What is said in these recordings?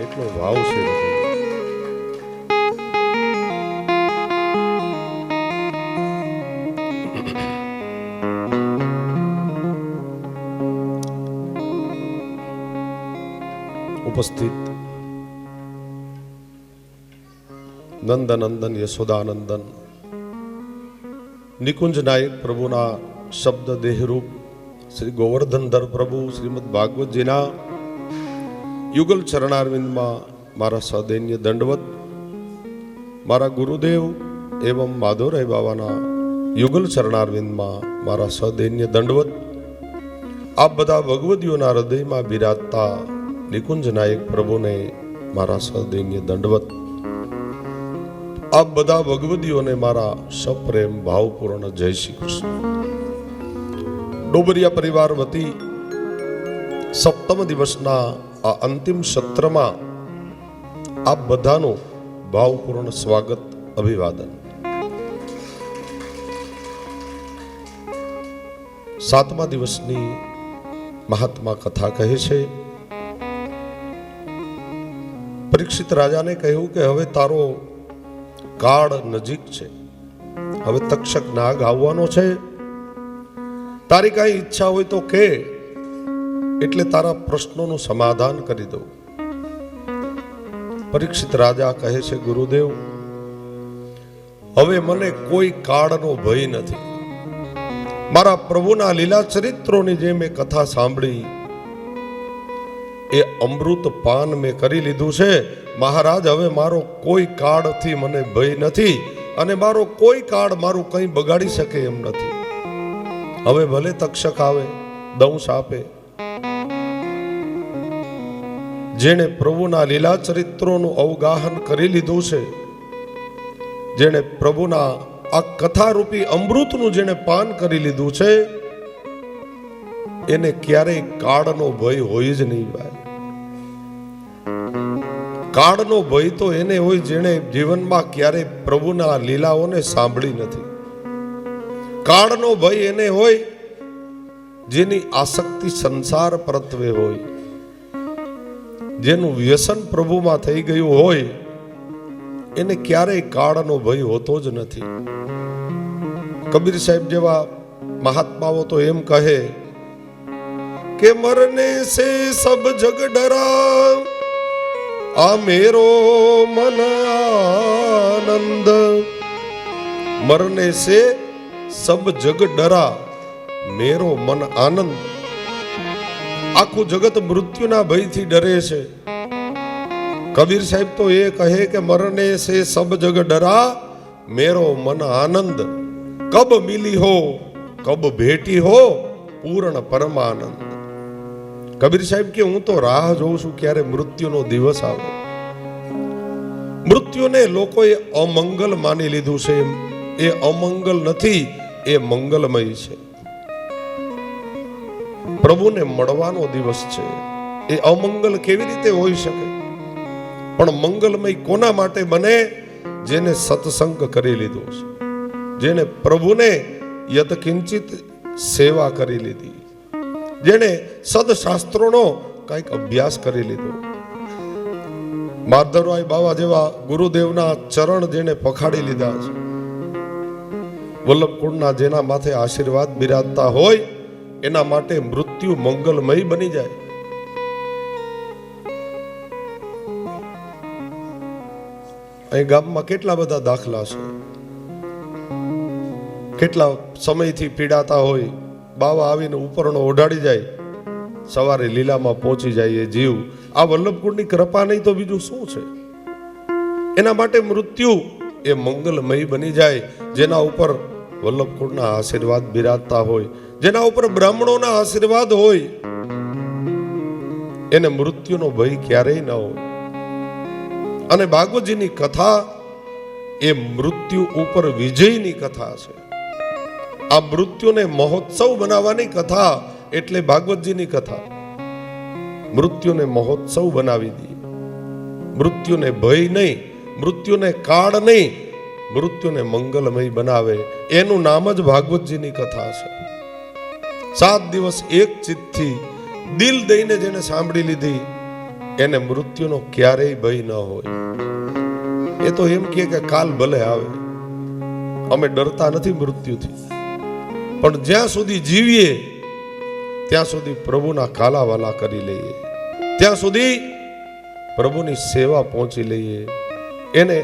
કેટલો ભાવ છે. ઉપસ્થિત નંદનંદન યશોદાનંદન નિકુંજ નાયક પ્રભુના શબ્દ દેહરૂપ શ્રી ગોવર્ધનધર પ્રભુ શ્રીમદ ભાગવતજીના યુગલ ચરણારવિંદમાં મારા સદૈન્ય દંડવત, મારા ગુરુદેવ એવં માધવરાય બાબાના યુગલ ચરણારવિંદમાં મારા સદૈન્ય દંડવત. આપ બધા ભગવદીઓના હૃદયમાં બિરાજતા નિકુંજ નાયક પ્રભુને મારા સદૈન્ય દંડવત. આપ બધા ભગવદીઓને મારા સપ્રેમ ભાવપૂર્ણ જય શ્રી કૃષ્ણ. ડોબરિયા પરિવાર વતી સપ્તમ દિવસના આ અંતિમ સત્રમાં આપ બધાનું ભાવપૂર્ણ સ્વાગત, અભિવાદન. સાતમા દિવસની મહાત્મા કથા કહે છે, પરીક્ષિત રાજાને કહ્યું કે હવે તારો કાળ નજીક છે, હવે તક્ષક નાગ આવવાનો છે, તારી કઈ ઈચ્છા હોય તો કે, એટલે તારા પ્રશ્નોનું સમાધાન કરી દઉં. પરીક્ષિત રાજા કહે છે, ગુરુદેવ હવે મને કોઈ કાળનો ભય નથી. મારા પ્રભુના લીલા ચરિત્રોની જે મેં કથા સાંભળી એ અમૃત પાન મેં કરી લીધું છે. મહારાજ હવે મારો કોઈ કાળથી મને ભય નથી અને મારો કોઈ કાળ મારું કંઈ બગાડી શકે એમ નથી. હવે ભલે તક્ષક આવે, દંશ આપે. જેણે પ્રભુના લીલા ચરિત્રોનું અવગાહન કરી લીધું છે, જેણે પ્રભુના આ કથારૂપી અમૃતનું જેણે પાન કરી લીધું છે, એને ક્યારેય કાળનો ભય હોય જ નહીં ભાઈ. કાળનો ભય તો એને હોય જેણે જીવનમાં ક્યારેય પ્રભુના લીલાઓને સાંભળી નથી. કાળનો ભય એને હોય જેની આસક્તિ સંસાર પરત્વે હોય, જેનું વ્યસન પ્રભુમાં થઈ ગયું હોય, એને ક્યારેય કાળનો ભય હોતો જ નથી. કબીર સાહેબ જેવા મહાત્માઓ તો એમ કહે કે મરને સે સબ જગ ડરા, આ મેરો મન આનંદ. મરને સે સબ જગ ડરા, મેરો મન આનંદ. આખું જગત મૃત્યુના ભયથી ડરે છે. કબીર સાહેબ તો એ કહે કે મરને સે સબ જગ ડરા, મેરો મન આનંદ. કબ મિલી હો કબ ભેટી હો, પૂર્ણ પરમાનંદ. કબીર સાહેબ કે હું તો રાહ જોઉં છું ક્યારે મૃત્યુનો દિવસ આવે. મૃત્યુને લોકોએ અમંગલ માની લીધું છે. એ અમંગલ નથી, એ મંગલમય છે. પ્રભુને મળવાનો દિવસ છે. એ અમંગલ કેવી રીતે હોઈ શકે? પણ મંગલમય કોના માટે બને? જેને સત્સંગ કરી લીધો છે, જેને પ્રભુને યતકિંચિત સેવા કરી લીધી, જેને સદશાસ્ત્રોનો કંઈક અભ્યાસ કરી લીધો. માધવરાય બાવા જેવા ગુરુદેવના ચરણ જેને પખાડી લીધા છે, વલ્લભકુંડના જેના માથે આશીર્વાદ બિરાજતા હોય, એના માટે મૃત્યુ મંગલમય બની જાય. અહીં ગામમાં કેટલા બધા દાખલા છે. કેટલા સમયથી પીડાતા હોય, બાવા આવીને ઉપરનો ઓઢાડી જાય, સવારે લીલામાં પહોંચી જાય એ જીવ. આ વલ્લભકુંડની કૃપા નહીં તો બીજું શું છે? એના માટે મૃત્યુ એ મંગલમય બની જાય. જેના ઉપર વલ્લભકુંડના આશીર્વાદ બિરાજતા હોય, જેના ઉપર બ્રાહ્મણોના આશીર્વાદ હોય, એને મૃત્યુનો ભય ક્યારેય ન હોય. અને ભાગવતજીની કથા એ મૃત્યુ ઉપર વિજયની કથા છે. આ મૃત્યુને મહોત્સવ બનાવવાની કથા એટલે ભાગવતજીની કથા. મૃત્યુને મહોત્સવ બનાવી દી. મૃત્યુને ભય નહીં, મૃત્યુને કાળ નહીં, મૃત્યુને મંગલમય બનાવે. એનું નામ જ ભાગવતજીની કથા છે. 7 દિવસ એક ચિત્તથી દિલ દઈને જેને સાંભળી લીધી, એને મૃત્યુનો ક્યારેય ભય ન હોય. એ તો એમ કહે કે કાલ ભલે આવે, અમે ડરતા નથી મૃત્યુથી, પણ જ્યાં સુધી જીવીએ ત્યાં સુધી પ્રભુના કાલાવાલા કરી લઈએ, ત્યાં સુધી પ્રભુની સેવા પહોંચી લઈએ. એને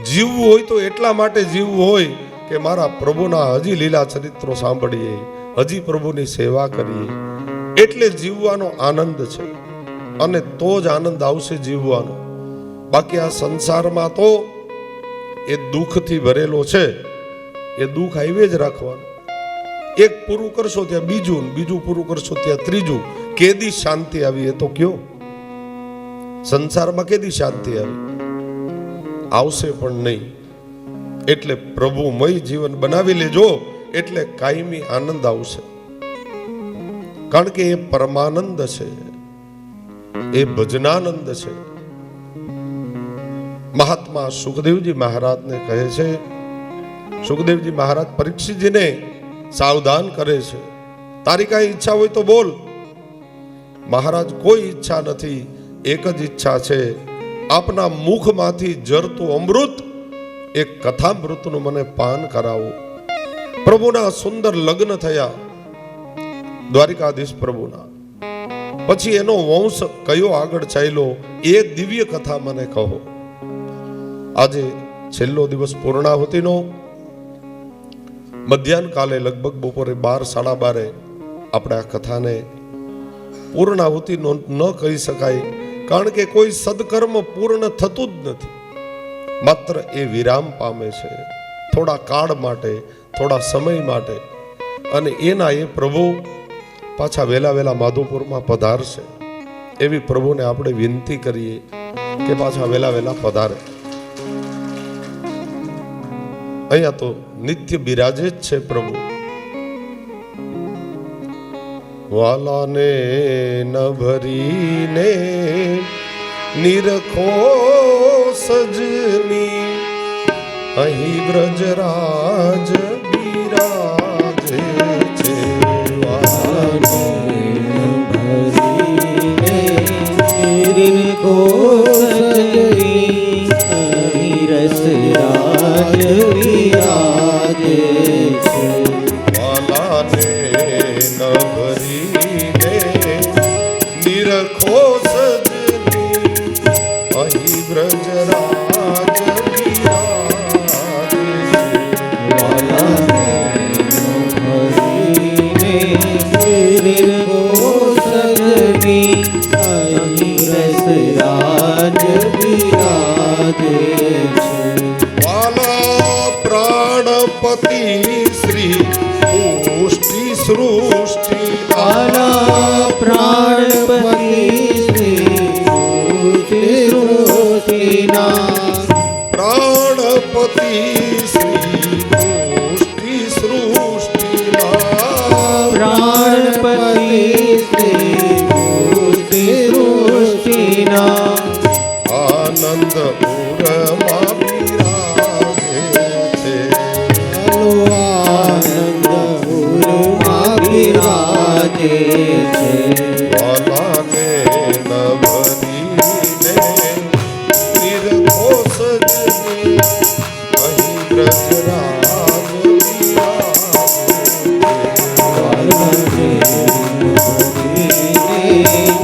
જીવવું હોય તો એટલા માટે જીવવું હોય કે મારા પ્રભુના હજી લીલા ચરિત્રો સાંભળીએ, હજી પ્રભુની સેવા કરીએ. એટલે જીવવાનો આનંદ છે, અને તો જ આનંદ આવશે જીવવાનો. બાકી આ સંસારમાં તો એ દુઃખથી ભરેલો છે. એ દુઃખ આવીએ જ રાખવાનું. એક પૂરું કરશો ત્યાં બીજું, બીજું પૂરું કરશો ત્યાં ત્રીજું. કેદી શાંતિ આવી એ તો કયો? સંસારમાં કેદી શાંતિ આવી? આવશે પણ નહીં. એટલે પ્રભુમય જીવન બનાવી લેજો, એટલે કાયમી આનંદ આવશે. કારણ કે એ પરમાનંદ છે, એ ભજનાનંદ છે. મહાત્મા સુખદેવજી મહારાજને કહે છે, સુખદેવજી મહારાજ પરીક્ષિતજીને સાવધાન કરે છે, તારી કાંઈ ઈચ્છા હોય તો બોલ. મહારાજ, કોઈ ઈચ્છા નથી, એક જ ઈચ્છા છે, આપના મુખમાંથી જરતું અમૃત, એક કથામૃતનું મને પાન કરાવો. પ્રભુના સુંદર લગ્ન થયા, દ્વારિકાધીશ પ્રભુના. પછી એનો વંશ કયો આગળ ચાલ્યો એ દિવ્ય કથા મને કહો. આજે છેલ્લો દિવસ પૂર્ણાહુતિનો, મધ્યાહન કાલે લગભગ બપોરે 12-12 આપણે આ કથાને પૂર્ણાહુતિ ન કહી શકાય, કારણ કે કોઈ સદકર્મ પૂર્ણ થતું જ નથી. માત્ર એ વિરામ પામે છે, થોડા કાળ માટે, થોડા સમય માટે. અને એના એ પ્રભુ પાછા વહેલા માધવપુરમાં પધારશે. એવી પ્રભુને આપણે વિનંતી કરીએ કે પાછા વહેલા પધારે. અહીંયા તો નિત્ય બિરાજે જ છે પ્રભુ. વાલાને ન ભરીને નિરખો સજની, અહીં વ્રજરાજ બિરાજે છે. વાલાને ભરીને નિરખો સજની, અહીં રસરાજ બિરાજે છે. વાલાને ન ભરીને નિરખો સજની, અહીં વ્રજરાજ બિરાજે છે. વાલાને ભરીને નિરખો સજની, અહીં રસરાજ બિરાજે છે. વાલા પ્રાણપતિ શ્રી પુષ્ટિ સૃષ્ટિ, વાલા પ્રાણપતિ શ્રી પુષ્ટિ સૃષ્ટિના, પ્રાણપતિ શ્રી પુષ્ટિ સૃષ્ટિના, પ્રાણપતિ શ્રી પુષ્ટિ સૃષ્ટિના, આનંદ ઉરમાં બિરાજે છે. આનંદ ઉરમાં બિરાજે છે. વાલાને ન ભરીને નિરખો સજની, અહીં વ્રજરાજ બિરાજે છે.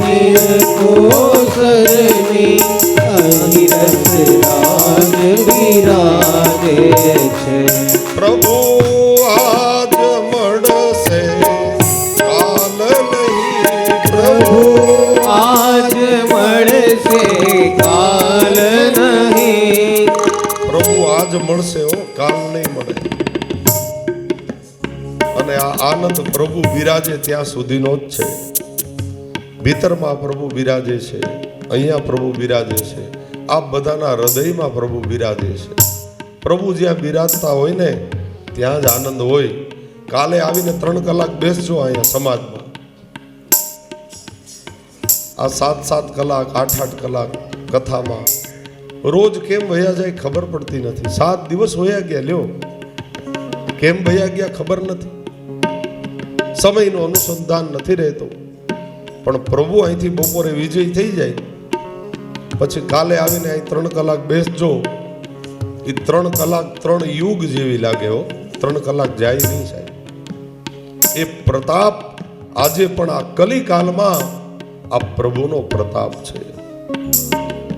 નિરખો સજની, અહીં રસરાજ બિરાજે છે. પ્રભુ આજ મળશે કાલ નહીં, પ્રભુ આજ મળશે કાલ નહીં, પ્રભુ આજ મળશે હો, કાલ નહીં મળે. અને આ આનંદ પ્રભુ બિરાજે ત્યાં સુધીનો જ છે. ભીતરમાં પ્રભુ બિરાજે છે, અહીંયા પ્રભુ બિરાજે છે, આ બધાના હૃદયમાં પ્રભુ બિરાજે છે. પ્રભુ જ્યાં બિરાજતા હોય ને ત્યાં જ આનંદ હોય. કાલે આવીને 3 કલાક બેસજો અહીંયા સમાજમાં. આ 7-7 કલાક 8-8 કલાક કથામાં રોજ કેમ વયા જાય ખબર પડતી નથી. 7 દિવસ વયા ગયા, લ્યો કેમ વયા ગયા ખબર નથી. સમયનું અનુસંધાન નથી રહેતું. પણ પ્રભુ અહીંથી બપોરે વિજય થઈ જાય પછી કાલે આવીને અહીં 3 કલાક બેસજો. એ 3 કલાક 3 યુગ જેવી લાગે હો. 3 કલાક જાય નહીં સાહેબ. એ પ્રતાપ આજે પણ આ કલિકાલમાં આ પ્રભુનો પ્રતાપ છે.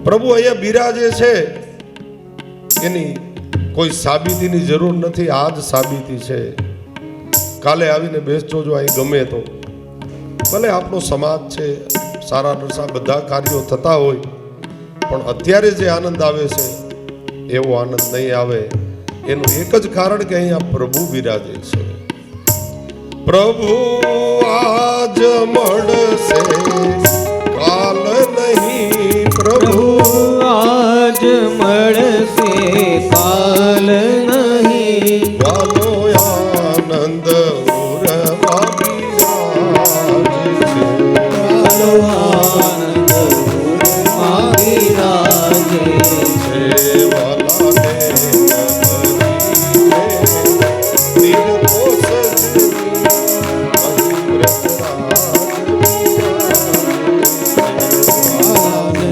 પ્રભુ અહીંયા બિરાજે છે એની કોઈ સાબિતીની જરૂર નથી. આ જ સાબિતી છે. કાલે આવીને બેસજો જો અહીં ગમે તો. ભલે આપણો સમાજ છે, સારા નરસા બધા કાર્યો થતા હોય, પણ અત્યારે જે આનંદ આવે છે એવો આનંદ નહીં આવે. એનું એક જ કારણ કે અહીંયા પ્રભુ બિરાજે છે. પ્રભુ આજ મળશે કાલ નહીં. પ્રભુ આજ મળશે કાલ નહીં. વાલો આનંદ ઉરમાં બિરાજે છે. વાલો આનંદ ઉરમાં બિરાજે છે. વાલાને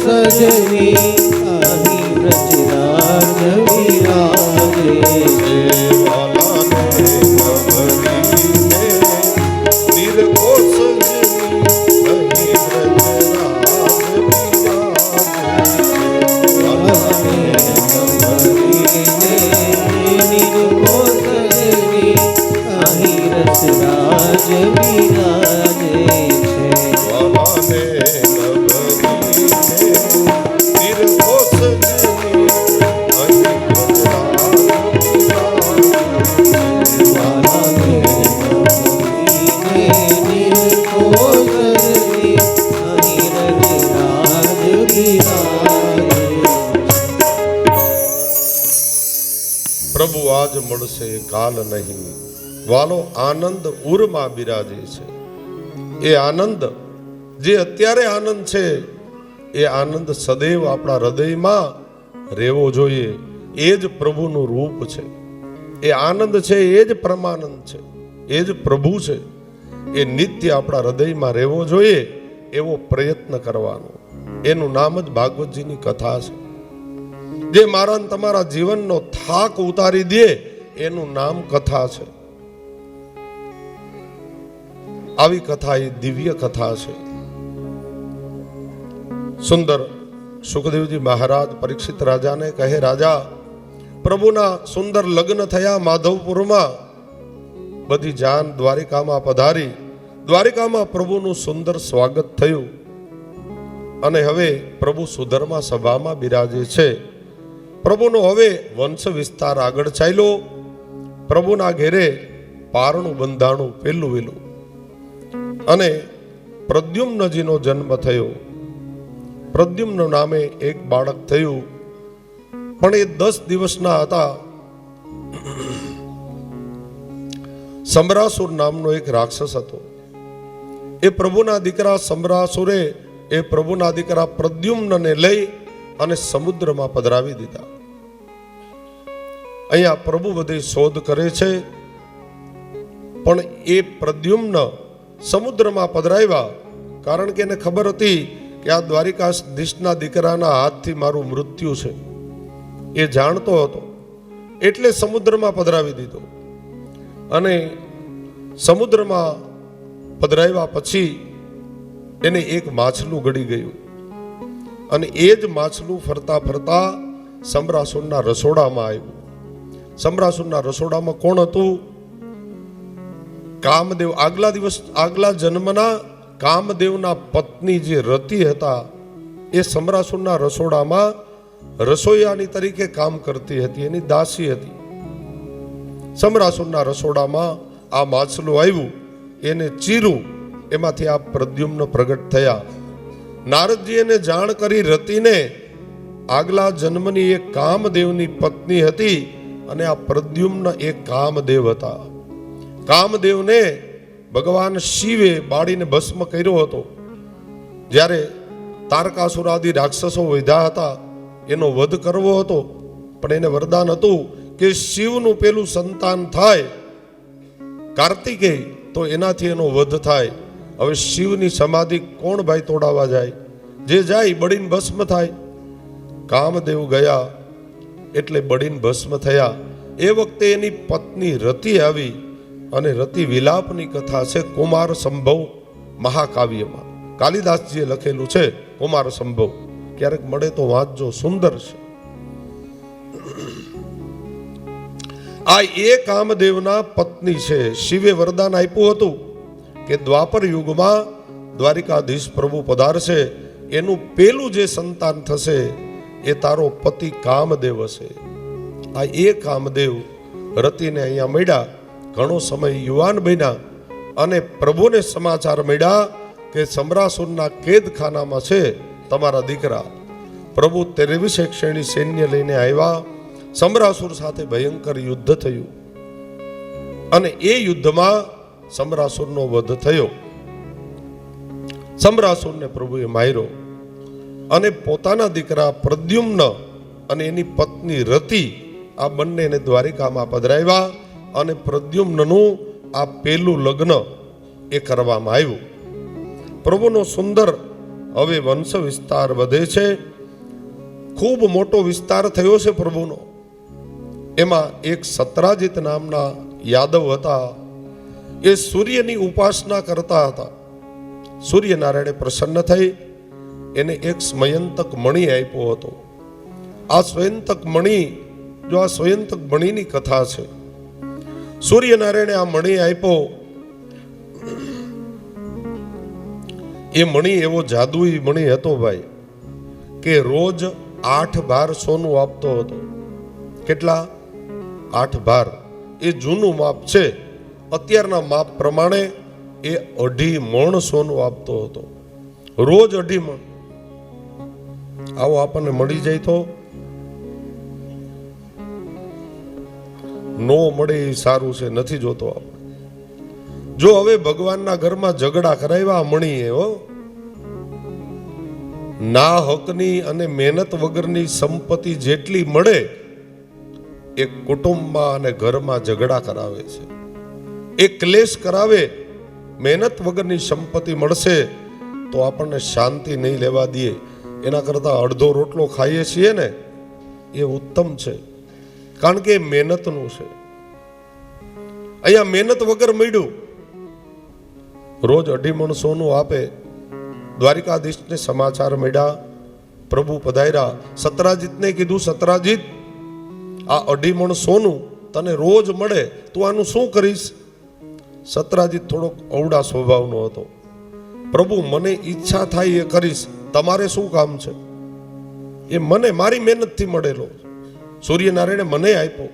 સજની અહીં વ્રજરાજ બિરાજે છે. પ્રભુ આજ મળશે કાલ નહીં. વાલો આનંદ ઉરમાં બિરાજે છે. એ આનંદ જે અત્યારે આનંદ છે એ આનંદ સદૈવ આપણા હૃદયમાં રહેવો જોઈએ. એ જ પ્રભુનું રૂપ છે. એ આનંદ છે એ જ પરમાનંદ છે, એ જ પ્રભુ છે. એ નિત્ય આપણા હૃદયમાં રહેવો જોઈએ એવો પ્રયત્ન કરવાનો. એનું નામ જ ભાગવતજીની કથા છે. જે મારા ને તમારા જીવનનો થાક ઉતારી દે એનું નામ કથા છે. આવી કથા એ દિવ્ય કથા છે. સુંદર સુખદેવજી મહારાજ પરીક્ષિત રાજાને કહે, રાજા, પ્રભુના સુંદર લગ્ન થયા માધવપુરમાં. બધી જાન દ્વારિકામાં પધારી. દ્વારિકામાં પ્રભુનું સુંદર સ્વાગત થયું અને હવે પ્રભુ સુધર્મા સભામાં બિરાજે છે. પ્રભુનો હવે વંશ વિસ્તાર આગળ ચાલ્યો. પ્રભુના ઘેરે પારણું બંધાણું પેલું વેલું અને પ્રદ્યુમ્નજીનો જન્મ થયો. પ્રદ્યુમ્ન નામે એક બાળક થયું, પણ એ 10 દિવસના હતા. સમરાસુર નામનો એક રાક્ષસ હતો. એ પ્રભુના દીકરા સમરાસુરે એ પ્રભુના દીકરા પ્રદ્યુમ્નને લઈ અને સમુદ્રમાં પધરાવી દીધા. અહીંયા પ્રભુ બધી શોધ કરે છે, પણ એ પ્રદ્યુમ્ન સમુદ્રમાં પધરાવ્યા કારણ કે એને ખબર હતી કે આ દ્વારિકાધીશના દીકરાના હાથથી મારું મૃત્યુ છે. એ જાણતો હતો એટલે સમુદ્રમાં પધરાવી દીધો. અને સમુદ્રમાં પધરાવ્યા પછી એને એક માછલું ગળી ગયું અને એ જ માછલું ફરતા ફરતા સમરાસુરના રસોડામાં આવ્યું. સમરાસુરના રસોડામાં કોણ હતું? કામદેવ. આગલા જન્મના કામદેવના પત્ની જે રતિ હતા એ સમરાસુરના રસોડામાં રસોઈયાની તરીકે કામ કરતી હતી, એની દાસી હતી. સમરાસુરના રસોડામાં આ માછલું આવ્યું, એને ચીરું, એમાંથી આ પ્રદ્યુમ્ન પ્રગટ થયા. નારદજી એને જાણ કરી રતિને. આગલા જન્મની એક કામદેવની પત્ની હતી અને આ પ્રદ્યુમ્ન એક કામદેવ હતા. કામદેવને ભગવાન શિવે બાળીને ભસ્મ કર્યો હતો. જ્યારે તારકાસુર આદિ રાક્ષસો વધ્યા હતા, એનો વધ કરવો હતો, પણ એને વરદાન હતું કે શિવનું પેલું સંતાન થાય કાર્તિકેય તો એનાથી એનો વધ થાય. હવે શિવની સમાધિ કોણ ભાઈ તોડાવા જાય? જે જાય બળીને ભસ્મ થાય. કામદેવ ગયા એટલે બળીને ભસ્મ થયા. એ વખતે એની પત્ની રતિ આવી અને રતિ વિલાપની કથા છે કુમાર સંભવ મહાકાવ્યમાં. કાલિદાસજીએ લખેલું છે કુમાર સંભવ. ક્યારેક મળે તો વાંચજો, સુંદર છે. આ એ કામદેવના પત્ની છે. શિવે વરદાન આપ્યું હતું કે દ્વાપર યુગમાં દ્વારિકાધીશ પ્રભુ પધારશે, એનું પેલું જે સંતાન થશે એ તારો પતિ કામદેવ હશે. આ એ કામદેવ રતિને અહીંયા મળ્યા. ઘણો સમય યુવાન બન્યા અને પ્રભુને સમાચાર મળ્યા કે સમરાસુરના કેદખાનામાં છે તમારા દીકરા. પ્રભુ 23 શ્રેણી સૈન્ય લઈને આવ્યા. સમરાસુર સાથે ભયંકર યુદ્ધ થયું અને એ યુદ્ધમાં સમરાસુરનો વધ થયો. સમરાસુરને પ્રભુએ માર્યો અને પોતાના દીકરા પ્રદ્યુમ્ન અને એની પત્ની રતિ આ બંનેને દ્વારિકામાં પધરાવ્યા અને પ્રદ્યુમ્નનું આ પેલું લગ્ન એ કરવામાં આવ્યું. પ્રભુનો સુંદર હવે વંશ વિસ્તાર વધે છે. ખૂબ મોટો વિસ્તાર થયો છે પ્રભુનો. એમાં એક સત્રાજીત નામના યાદવ હતા. એ સૂર્યની ઉપાસના કરતા હતા. સૂર્યનારાયણે પ્રસન્ન થઈ એને એક સ્મયંતક મણિ આપ્યો હતો. આ સ્વયંતક મણિ, જો આ સ્વયંતક મણિની કથા છે. સૂર્યનારાયણે આ મણિ આપ્યો. એ મણિ એવો જાદુઈ મણિ હતો ભાઈ કે રોજ 8 ભાર સોનું આપતો હતો. કેટલા? 8 ભાર. એ જૂનું માપ છે. અત્યારના માપ પ્રમાણે એ 2.5 મણ સોનું આપતો હતો. રોજ 2.5 મણ. આવો આપણને મળી જાય તો નો મળે એ સારું છે, નથી જોતો આપણે. જો હવે ભગવાનના ઘરમાં ઝઘડા કરાવ્યા મણીએ, હો, ના હકની અને મહેનત વગરની સંપત્તિ જેટલી મળે એ કુટુંબમાં અને ઘરમાં ઝઘડા કરાવે છે, એ ક્લેશ કરાવે. મહેનત વગરની સંપત્તિ મળશે તો આપણને શાંતિ નહીં લેવા દે. એના કરતાં અડધો રોટલો ખાઈએ છીએ ને એ ઉત્તમ છે, કારણ કે એ મહેનતનું છે. અહીંયા મહેનત વગર મળ્યું. રોજ 2.5 મણ સોનું આપે. દ્વારિકાધીશને સમાચાર મળ્યા. પ્રભુ પધાર્યા. સત્રાજીતને કીધું, સત્રાજીત, આ 2.5 મણ સોનું તને રોજ મળે, તું આનું શું કરીશ? સત્રાજીત થોડોક અવડા સ્વભાવનો હતો. પ્રભુ, મને ઈચ્છા થાય એ કરીશ, તમારે શું કામ છે? એ મને મારી મહેનતથી મળેલો, સૂર્યનારાયણે મને આપ્યો.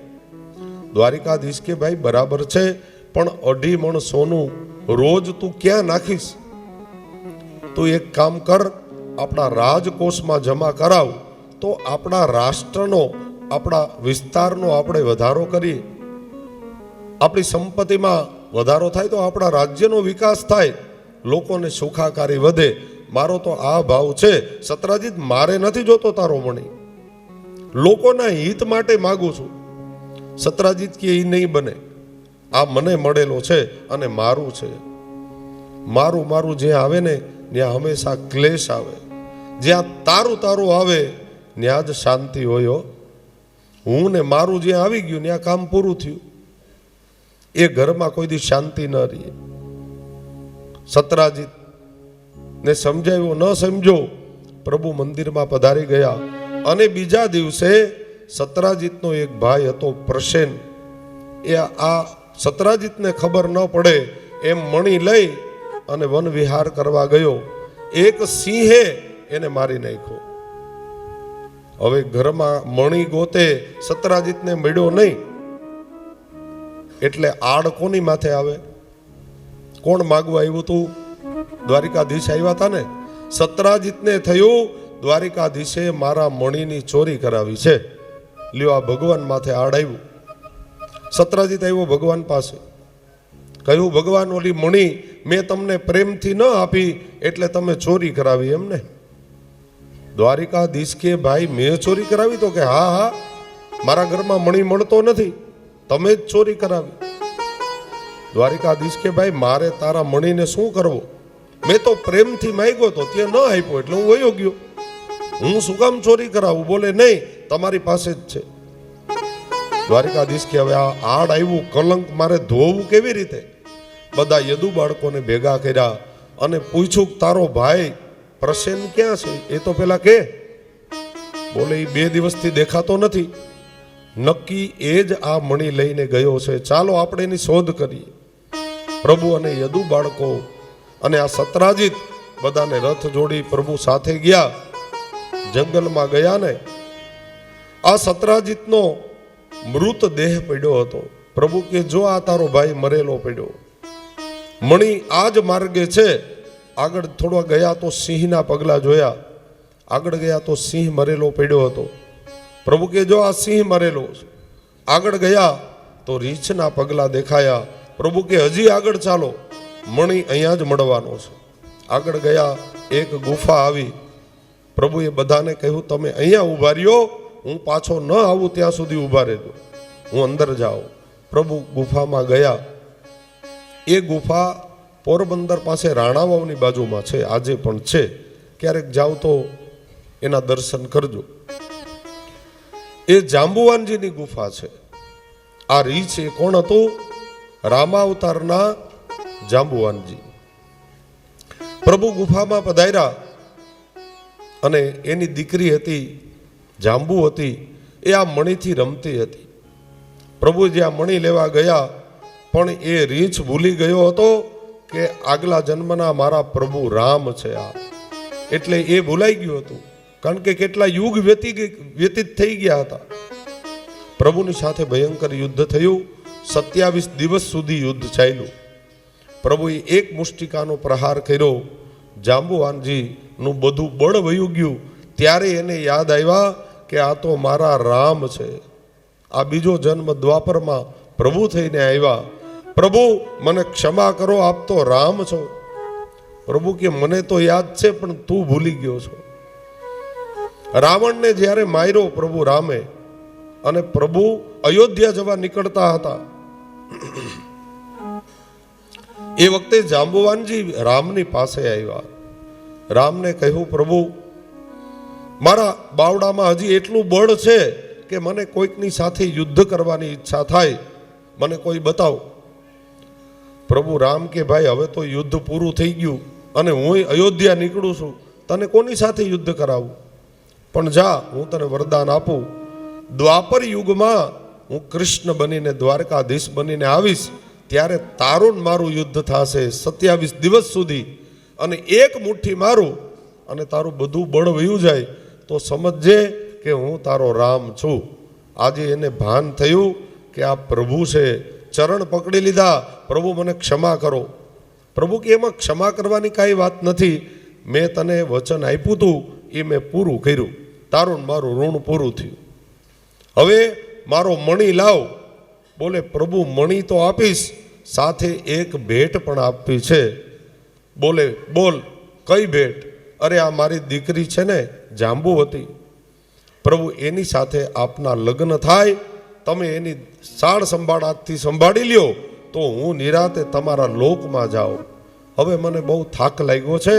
દ્વારિકાધીશ કે ભાઈ બરાબર છે, પણ 2.5 મણ સોનું રોજ તું ક્યાં નાખીશ? તું એક કામ કર, આપણા રાજકોષમાં જમા કરાવ, તો આપણા રાષ્ટ્રનો, આપણા વિસ્તારનો આપણે વધારો કરીએ. આપણી સંપત્તિમાં વધારો થાય તો આપણા રાજ્યનો વિકાસ થાય, લોકોને સુખાકારી વધે. મારો તો આ ભાવ છે. સત્રાજીત, મારે નથી જોતો તારો મણી, લોકોના હિત માટે માગું છું. સત્રાજીત કે એ નહીં બને, આ મને મળેલો છે અને મારું છે. મારું મારું જ્યાં આવે ને ત્યાં હંમેશા ક્લેશ આવે. જ્યાં તારું તારું આવે ત્યાં જ શાંતિ હોય. હું ને મારું જ્યાં આવી ગયું ત્યાં કામ પૂરું થયું. એ ઘરમાં કોઈ દી શાંતિ ન રહી. સત્રાજીત ને સમજાવ્યો, ન સમજો. પ્રભુ મંદિરમાં પધારી ગયા અને બીજા દિવસે સત્રાજીતનો એક ભાઈ હતો પ્રસેન. એ આ સત્રાજીતને ખબર ન પડે એમ મણી લઈ અને વન વિહાર કરવા ગયો. એક સિંહે એને મારી નાખ્યો. હવે ઘરમાં મણી ગોતે, સત્રાજીતને મળ્યો નહીં, એટલે આડ કોની માથે આવે? કોણ માગવા આવ્યું તું? દ્વારિકાધીશ આવ્યા હતા ને. સત્રાજીતને થયું દ્વારિકાધીશે મારા મણીની ચોરી કરાવી છે, લ્યો આ ભગવાન માથે આડ આવ્યું. સત્રાજીત આવ્યો ભગવાન પાસે, કહ્યું, ભગવાન, ઓલી મણી મેં તમને પ્રેમથી ન આપી એટલે તમે ચોરી કરાવી એમને? દ્વારિકાધીશ કે ભાઈ મેં ચોરી કરાવી? તો કે હા હા, મારા ઘરમાં મણી મળતો નથી, તમે જ ચોરી કરાવી. દ્વારિકાધીશ કે ભાઈ મારે તારા મણીને શું કરવો? મેં તો પ્રેમથી માંગ્યો તો ત્યાં ન આપ્યો એટલે હું વયો ગયો. હું શું કામ ચોરી કરાવું? બોલે નહીં, તમારી પાસે જ છે. દ્વારિકાધીશ કે હવે આ આડ આવ્યું કલંક મારે ધોવું કેવી રીતે? બધા યદુ બાળકોને ભેગા કર્યા અને પૂછ્યું તારો ભાઈ પ્રસેન ક્યાં છે? એ તો પેલા કે બોલે એ 2 દિવસથી દેખાતો નથી. નક્કી એ જ આ મણી લઈને ગયો છે, ચાલો આપણે એની શોધ કરીએ. પ્રભુ અને યદુ બાળકો અને આ સત્રાજીત બધાને રથ જોડી પ્રભુ સાથે ગયા. જંગલમાં ગયા ને આ સત્રાજીતનો મૃત દેહ પડ્યો હતો. પ્રભુ કે જો આ તારો ભાઈ મરેલો પડ્યો. મણી આ જ માર્ગે છે. આગળ થોડા ગયા તો સિંહના પગલા જોયા. આગળ ગયા તો સિંહ મરેલો પડ્યો હતો. પ્રભુ કે જો આ સિંહ મરેલો. આગળ ગયા તો રીંછના પગલા દેખાયા. પ્રભુ કે હજી આગળ ચાલો, મણી અહીંયા જ મળવાનો છે. આગળ ગયા એક ગુફા આવી. પ્રભુએ બધાને કહ્યું તમે અહીંયા ઊભા રહ્યો, હું પાછો ન આવું ત્યાં સુધી ઊભા રહેજો, હું અંદર જાઉં. પ્રભુ ગુફામાં ગયા. એ ગુફા પોરબંદર પાસે રાણાવાવની બાજુમાં છે, આજે પણ છે. ક્યારેક જાઓ તો એના દર્શન કરજો. એ જાંબુવાનજીની ગુફા છે. આ રીંછ એ કોણ હતું? રામાવતારના જાંબુવાનજી. પ્રભુ ગુફામાં પધાર્યા અને એની દીકરી હતી જાંબુ હતી, એ આ મણીથી રમતી હતી. પ્રભુ જ્યાં મણી લેવા ગયા પણ એ રીંછ ભૂલી ગયો હતો કે આગલા જન્મના મારા પ્રભુ રામ છે આ. એટલે એ ભૂલાઈ ગયું હતું, કારણ કે કેટલા યુગ વ્યતીત થઈ ગયા હતા. પ્રભુની સાથે ભયંકર યુદ્ધ થયું. 27 દિવસ સુધી યુદ્ધ ચાલ્યું. પ્રભુએ એક મુષ્ટિકાનો પ્રહાર કર્યો. જાંબુવાનજીનું બધું બળ વયું ગયું. ત્યારે એને યાદ આવ્યા કે આ તો મારા રામ છે. આ બીજો જન્મ દ્વાપરમાં પ્રભુ થઈને આવ્યા. પ્રભુ મને ક્ષમા કરો, આપ તો રામ છો. પ્રભુ કે મને તો યાદ છે પણ તું ભૂલી ગયો છો. રાવણને જ્યારે માર્યો પ્રભુ રામે, અને પ્રભુ અયોધ્યા જવા નીકળતા હતા, એ વખતે જાંબુવાનજી રામની પાસે આવ્યા. રામને કહ્યું પ્રભુ મારા બાવડામાં હજી એટલું બળ છે કે મને કોઈકની સાથે યુદ્ધ કરવાની ઈચ્છા થાય, મને કોઈ બતાવો. પ્રભુ રામ કે ભાઈ હવે તો યુદ્ધ પૂરું થઈ ગયું અને હું અયોધ્યા નીકળું છું, તને કોની સાથે યુદ્ધ કરાવું? પણ જા, હું તને વરદાન આપું. દ્વાપર યુગમાં હું કૃષ્ણ બનીને દ્વારકાધીશ બનીને આવીશ, ત્યારે તારું મારું યુદ્ધ થશે 27 દિવસ સુધી, અને એક મુઠ્ઠી મારું અને તારું બધું બળ વયું જાય તો સમજજે કે હું તારો રામ છું. આજે એને ભાન થયું કે આ પ્રભુ છે. ચરણ પકડી લીધા. પ્રભુ મને ક્ષમા કરો. પ્રભુ કે એમાં ક્ષમા કરવાની કાંઈ વાત નથી. મેં તને વચન આપ્યું હતું એ મેં પૂરું કર્યું. તારું મારું ઋણ પૂરું થયું. હવે મારો મણી લાવ. બોલે પ્રભુ મણી તો આપીશ, સાથે એક ભેટ પણ આપવી છે. બોલે બોલ કઈ ભેટ? અરે આ મારી દીકરી છે ને જાંબુવતી, પ્રભુ એની સાથે આપના લગ્ન થાય, તમે એની સાળ સંભાળ આજથી સંભાળી લ્યો તો હું નિરાતે તમારા લોકમાં જાઉં. હવે મને બહુ થાક લાગ્યો છે.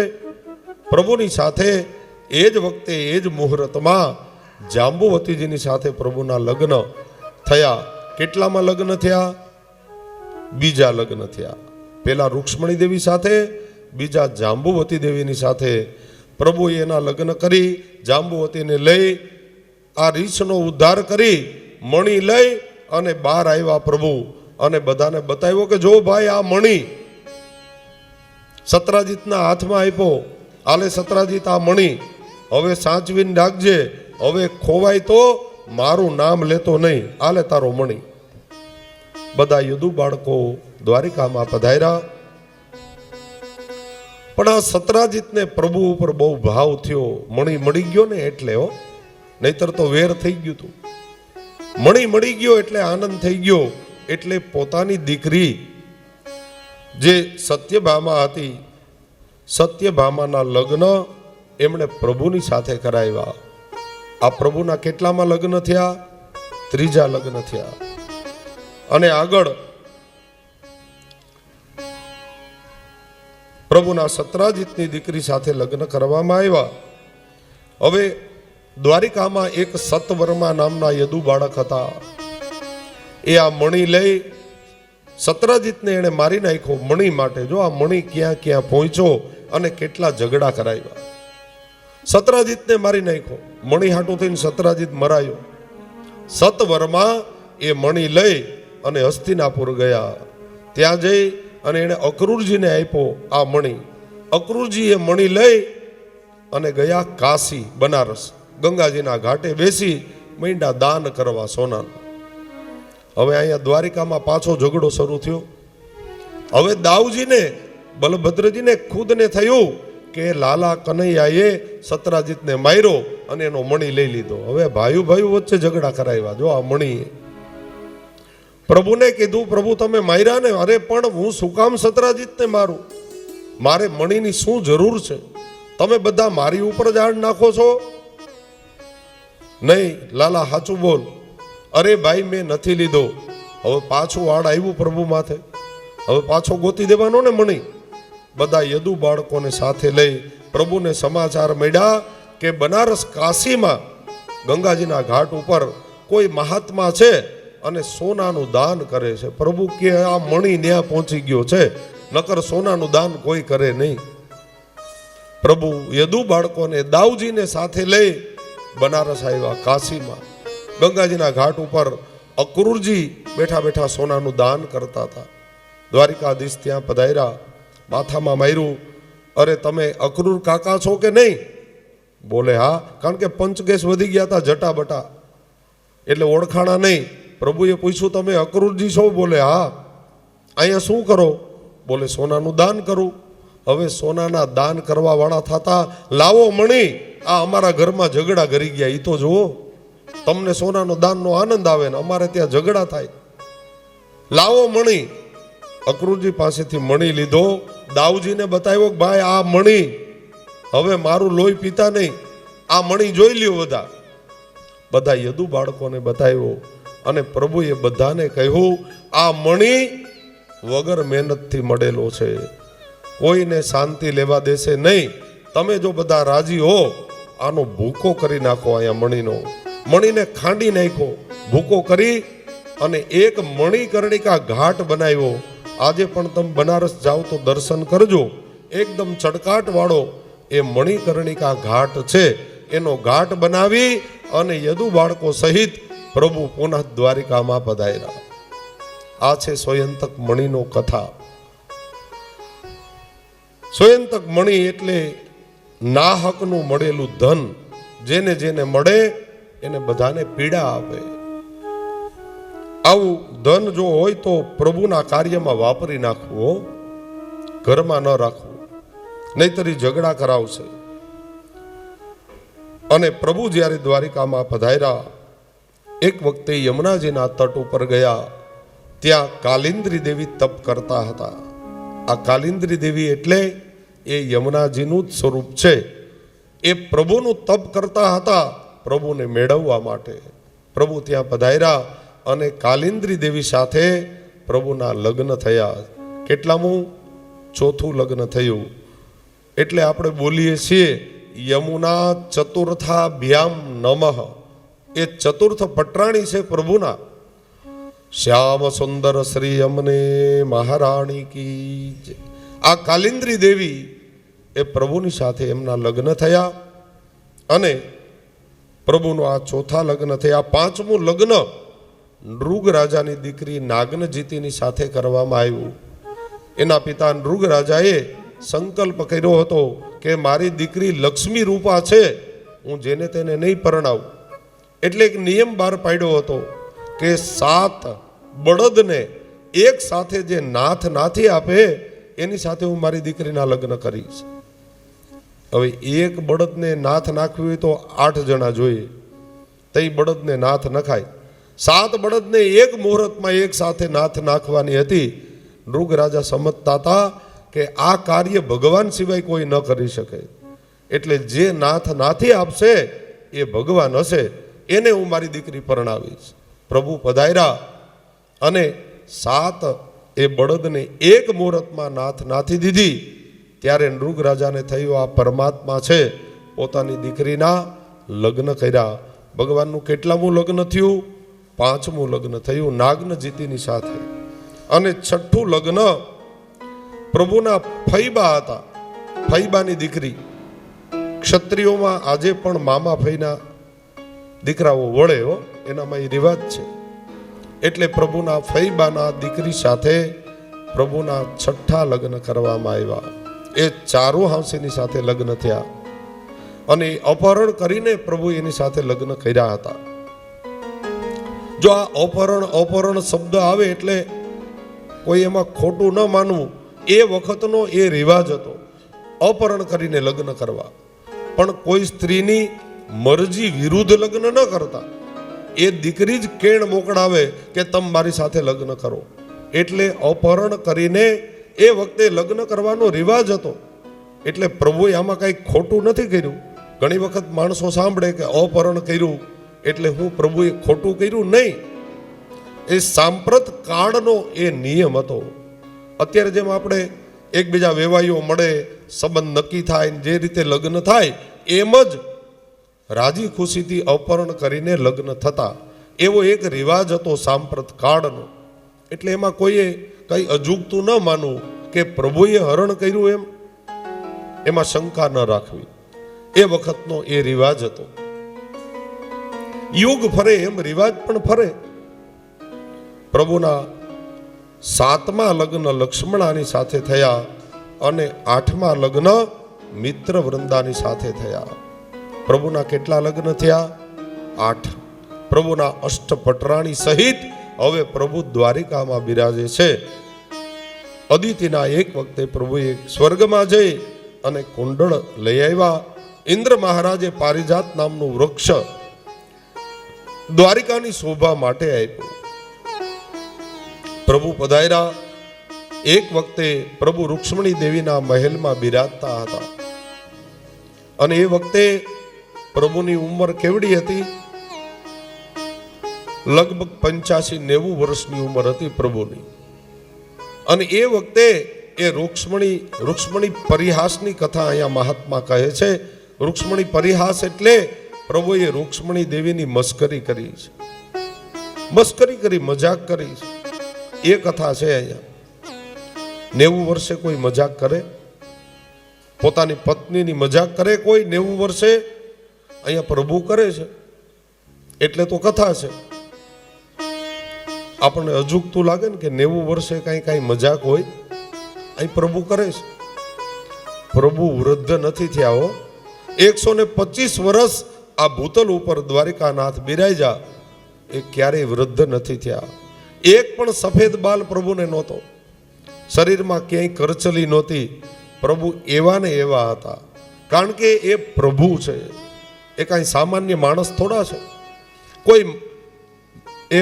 પ્રભુની સાથે એ જ વખતે એ જ મુહૂર્તમાં જાંબુવતીજીની સાથે પ્રભુના લગ્ન થયા. કેટલામાં લગ્ન થયા? બીજા લગ્ન થયા. પેલા રૂક્ષ્મણી દેવી સાથે, બીજા જાંબુવતી દેવીની સાથે પ્રભુએ એના લગ્ન કરી. જાંબુવતીને લઈ આ રીંછનો ઉદ્ધાર કરી મણી લઈ અને બહાર આવ્યા પ્રભુ, અને બધાને બતાવ્યો કે જો ભાઈ આ મણી સત્રાજીતના હાથમાં આપ્યો, આલે સત્રાજીત આ મણી હવે સાચવીને રાખજે, હવે ખોવાય તો મારું નામ લેતો નહીં, આલે તારો મણી. બધા યદુ બાળકો દ્વારિકામાં પધાર્યા. પણ આ સત્રાજીતને પ્રભુ ઉપર બહુ ભાવ થયો. મણી મળી ગયો ને એટલે, હો, નહીતર તો વેર થઈ ગયું હતું. મણી મળી ગયો એટલે આનંદ થઈ ગયો. એટલે પોતાની દીકરી જે સત્યભામા હતી, સત્યભામાના લગ્ન એમણે પ્રભુની સાથે કરાવ્યા. આ પ્રભુના કેટલામાં લગ્ન થયા? 3જા લગ્ન થયા. અને આગળ પ્રભુના સત્રાજીતની દીકરી સાથે લગ્ન કરવામાં આવ્યા. હવે દ્વારિકામાં એક સતવર્મા નામના યદુ બાળક હતા. એ આ મણી લઈ સત્રાજીતને એને મારી નાખ્યો મણી માટે. જો આ મણી ક્યાં ક્યાં પહોંચ્યો અને કેટલા ઝઘડા કરાવ્યા. સત્રાજીતને મારી નાખ્યો. મણી હાટું થઈને સત્રાજીત મરાયો. સતવર્મા એ મણી લઈ અને હસ્તિનાપુર ગયા. ત્યાં જઈ અને એને અક્રૂરજીને આપ્યો આ મણી. અક્રૂરજી એ મણી લઈ અને ગયા કાશી, બનારસ. ગંગાજીના ઘાટે બેસી માંડ્યા દાન કરવા સોનાનું. હવે અહીંયા દ્વારિકામાં પાછો ઝઘડો શરૂ થયો. હવે દાઉજીને, બલભદ્રજીને ખુદને થયું કે લાલા કનૈયાએ સત્રાજીતને માર્યો અને એનો મણી લઈ લીધો. હવે ભાઈઓ વચ્ચે ઝઘડા કરાવ્યા. જો આ મણી પ્રભુને કીધું, પ્રભુ તમે માર્યા ને? અરે પણ હું શું કામ સત્રાજીતને મારું? મારે મણીની શું જરૂર છે? તમે બધા મારી ઉપર ઝાડ નાખો છો. નહીં લાલા સાચું બોલ. અરે ભાઈ મેં નથી લીધો. હવે પાછું વાળ આવ્યું પ્રભુ માથે. હવે પાછો ગોતી દેવાનો ને મણી. બધા યદુ બાળકોને સાથે લઈ પ્રભુને સમાચાર મળ્યા કે બનારસ કાશીમાં ગંગાજીના ઘાટ ઉપર કોઈ મહાત્મા છે અને સોનાનું દાન કરે છે. પ્રભુ કે આ મણી ત્યાં પહોંચી ગયો છે, નકર સોનાનું દાન કોઈ કરે નહીં. પ્રભુ યદુ બાળકોને દાઉજીને સાથે લઈ બનારસ આવ્યા. કાશીમાં ગંગાજીના ઘાટ ઉપર અક્રૂરજી બેઠા બેઠા સોનાનું દાન કરતા હતા. દ્વારિકાધીશ ત્યાં પધાર્યા. માથામાં માર્યું. અરે તમે અક્રૂર કાકા છો કે નહીં? બોલે હા. કારણ કે પંચકેશ વધી ગયા હતા, જટાબટા, એટલે ઓળખાણા નહીં. પ્રભુએ પૂછ્યું તમે અક્રૂરજી છો? બોલે હા. અહીંયા શું કરો? બોલે સોનાનું દાન કરું. હવે સોનાના દાન કરવા વાળા થતા લાવો મણી, આ અમારા ઘરમાં ઝઘડા કરી ગયા. એ તો જુઓ, તમને સોનાનો દાનનો આનંદ આવે ને અમારે ત્યાં ઝઘડા થાય. લાવો મણી. અક્રૂરજી પાસેથી મણી લીધો. દાઉજીને બતાવ્યો કે ભાઈ આ મણી હવે મારું લોહી પીતા નહીં, આ મણી જોઈ લ્યો. બધા યદુ બાળકોને બતાવ્યો અને પ્રભુએ બધાને કહ્યું આ મણી વગર મહેનતથી મળેલો છે, કોઈને શાંતિ લેવા દેશે નહીં. તમે જો બધા રાજી હો આનો ભૂકો કરી નાખો. અહીંયા મણીનો, મણીને ખાંડી નાખો, ભૂકો કરી અને એક મણિકર્ણિકા ઘાટ બનાવ્યો. આજે પણ તમે બનારસ જાઓ તો દર્શન કરજો. એકદમ ચડકાટ વાળો એ મણિકર્ણિકા ઘાટ છે. એનો ઘાટ બનાવી અને યદુ બાળકો સહિત પ્રભુ પુનઃ દ્વારિકામાં પધાર્યા. આ છે સ્વયંતક મણીનો કથા. સ્વયંતક મણી એટલે નાહકનું મળેલું ધન. જેને જેને મળે એને બધાને પીડા આપે. આવું ધન જો હોય તો પ્રભુના કાર્યમાં વાપરી નાખવું, ઘરમાં ન રાખવું, નહીતર ઝઘડા કરાવશે. અને પ્રભુ જ્યારે દ્વારિકામાં પધાર્યા, એક વખતે યમુનાજીના તટ ઉપર ગયા. ત્યાં કાલિંદ્રી દેવી તપ કરતા હતા. આ કાલિંદ્રી દેવી એટલે એ યમુનાજીનું જ સ્વરૂપ છે. એ પ્રભુનું તપ કરતા હતા પ્રભુને મેળવવા માટે. પ્રભુ ત્યાં પધાર્યા અને કાલિંદ્રી દેવી સાથે પ્રભુના લગ્ન થયા. કેટલામું? ચોથું લગ્ન થયું. એટલે આપણે બોલીએ છીએ યમુના ચતુર્થાભ્યામ નમઃ. એ ચતુર્થ પટરાણી છે પ્રભુના. શ્યામ સુંદર શ્રી યમને મહારાણી કી. આ કાલિંદ્રી દેવી એ પ્રભુની સાથે એમના લગ્ન થયા અને પ્રભુનું આ ચોથા લગ્ન થયા. પાંચમું લગ્ન નૃગ રાજાની દીકરી નાગનજીતીની સાથે કરવામાં આવ્યું. એના પિતા નૃગ રાજાએ સંકલ્પ કર્યો હતો કે મારી દીકરી લક્ષ્મી રૂપા છે, હું જેને તેને નહીં પરણાવું. એટલે એક નિયમ બહાર પાડ્યો હતો કે 7 બળદને એક સાથે જે નાથ નાથી આપે એની સાથે હું મારી દીકરીના લગ્ન કરીશ. હવે એક બળદને નાથ નાખવી હોય તો 8 જણા જોઈએ, તે બળદને નાથ નખાય. 7 બળદને એક મુહૂર્તમાં એક સાથે નાથ નાખવાની હતી. નૃગ રાજા સમજતા હતા કે આ કાર્ય ભગવાન સિવાય કોઈ ન કરી શકે, એટલે જે નાથ નાથી આપશે એ ભગવાન હશે, એને હું મારી દીકરી પરણાવીશ. પ્રભુ પધાર્યા અને 7 એ બળદને એક મુહૂર્તમાં નાથ નાથી દીધી ત્યારે નૃગ રાજાને થયું આ પરમાત્મા છે પોતાની દીકરીના લગ્ન કર્યા. ભગવાનનું કેટલામું લગ્ન થયું? 5મું લગ્ન થયું નાગનજીતીની સાથે. અને 6ઠું લગ્ન પ્રભુના ફૈબા હતા, ફૈબાની દીકરી. ક્ષત્રિયોમાં આજે પણ મામા ફઈના દીકરાઓ વળે હો, એનામાં એ રિવાજ છે. એટલે પ્રભુના ફૈબાના દીકરી સાથે પ્રભુના 6ઠા લગ્ન કરવામાં આવ્યા. એ ચારુ હાંસીની સાથે લગ્ન થયા અને અપહરણ કરીને પ્રભુ એની સાથે લગ્ન કર્યા હતા. જો આ અપહરણ શબ્દ આવે એટલે કોઈ એમાં ખોટું ન માનવું. એ વખતનો એ રિવાજ હતો અપહરણ કરીને લગ્ન કરવા, પણ કોઈ સ્ત્રીની મરજી વિરુદ્ધ લગ્ન ન કરતા. એ દીકરી જ કેણ મોકળાવે કે તમે મારી સાથે લગ્ન કરો, એટલે અપહરણ કરીને એ વખતે લગ્ન કરવાનો રિવાજ હતો. એટલે પ્રભુએ આમાં કંઈ ખોટું નથી કર્યું. ઘણી વખત માણસો સાંભળે કે અપહરણ કર્યું એટલે હું પ્રભુએ ખોટું કર્યું, નહીં. એ સાંપ્રત કાળનો એ નિયમ હતો. અત્યારે જેમ આપણે એકબીજા વેવાઈઓ મળે, સંબંધ નક્કી થાય, જે રીતે લગ્ન થાય એમ જ રાજી ખુશીથી અપહરણ કરીને લગ્ન થતા. એવો એક રિવાજ હતો સાંપ્રત કાળનો. એટલે એમાં કોઈએ કંઈ અજુગતું ન માનવું કે પ્રભુએ હરણ કર્યું એમાં શંકા ન રાખવી. એ વખતનો એ રિવાજ હતો. યુગ ફરે એમ રિવાજ પણ ફરે. પ્રભુના 7મા લગ્ન લક્ષ્મણાની સાથે થયા અને 8મા લગ્ન મિત્ર વૃંદાની સાથે થયા. પ્રભુના કેટલા લગ્ન થયા? 8. પ્રભુના અષ્ટપટરાણી સહિત હવે પ્રભુ દ્વારિકામાં બિરાજે છે. અદિતિના એક વખતે પ્રભુએ સ્વર્ગમાં જઈ અને કુંડળ લઈ આવ્યા. ઇન્દ્ર મહારાજે પારિજાત નામનું વૃક્ષ દ્વારિકાની શોભા માટે આપ્યું. પ્રભુ પધાર્યા. એક વખતે પ્રભુ રૂક્ષ્મણી દેવીના મહેલમાં બિરાજતા હતા અને એ વખતે પ્રભુની ઉંમર કેવડી હતી? લગભગ 85-90 વર્ષની ઉંમર હતી પ્રભુની. અને એ વખતે એ રૂક્ષ્મણી પરિહાસની કથા અહીંયા મહાત્મા કહે છે. રૂક્ષ્મણી પરિહાસ એટલે પ્રભુએ રૂક્ષ્મણી દેવીની મસ્કરી કરી છે, મસ્કરી કરી, મજાક કરી છે. એ કથા છે અહીંયા. 90 વર્ષે કોઈ મજાક કરે? પોતાની પત્નીની મજાક કરે કોઈ 90 વર્ષે? અહીંયા પ્રભુ કરે છે એટલે તો કથા છે. આપણને અજુગતું લાગે ને કે 90 વર્ષે કાંઈ મજાક હોય? અહીં પ્રભુ કરે છે. પ્રભુ વૃદ્ધ નથી થયા હો. 125 વર્ષ આ ભૂતલ ઉપર દ્વારિકાનાથ બિરાજ્યા, એ ક્યારેય વૃદ્ધ નથી થયા. એક પણ સફેદ બાલ પ્રભુને નહોતો, શરીરમાં ક્યાંય કરચલી નહોતી. પ્રભુ એવા ને એવા હતા, કારણ કે એ પ્રભુ છે. એ કાંઈ સામાન્ય માણસ થોડા છે. કોઈ એ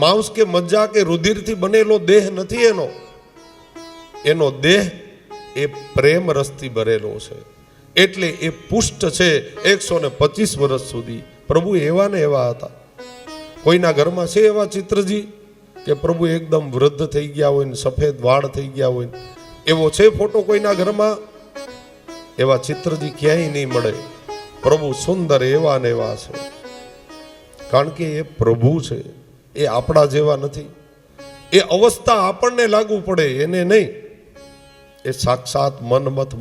માંસ કે મજ્જા કે રુધિરથી બનેલો દેહ નથી એનો દેહ એ પ્રેમ રસથી ભરેલો છે. એટલે એ પુષ્ટ છે 125 વર્ષ સુધી. પ્રભુ એવા ને એવા હતા. કોઈના ઘરમાં છે એવા ચિત્રજી કે પ્રભુ એકદમ વૃદ્ધ થઈ ગયા હોય ને સફેદ વાળ થઈ ગયા હોય? એવો છે ફોટો કોઈના ઘરમાં? એવા ચિત્રજી ક્યાંય નહીં મળે. પ્રભુ સુંદર એવા ને એવા છે, કારણ કે એ પ્રભુ છે. એ આપણા જેવા નથી. એ અવસ્થા આપણને લાગુ પડે, એને નહીં. એ સાક્ષાત મન્મથ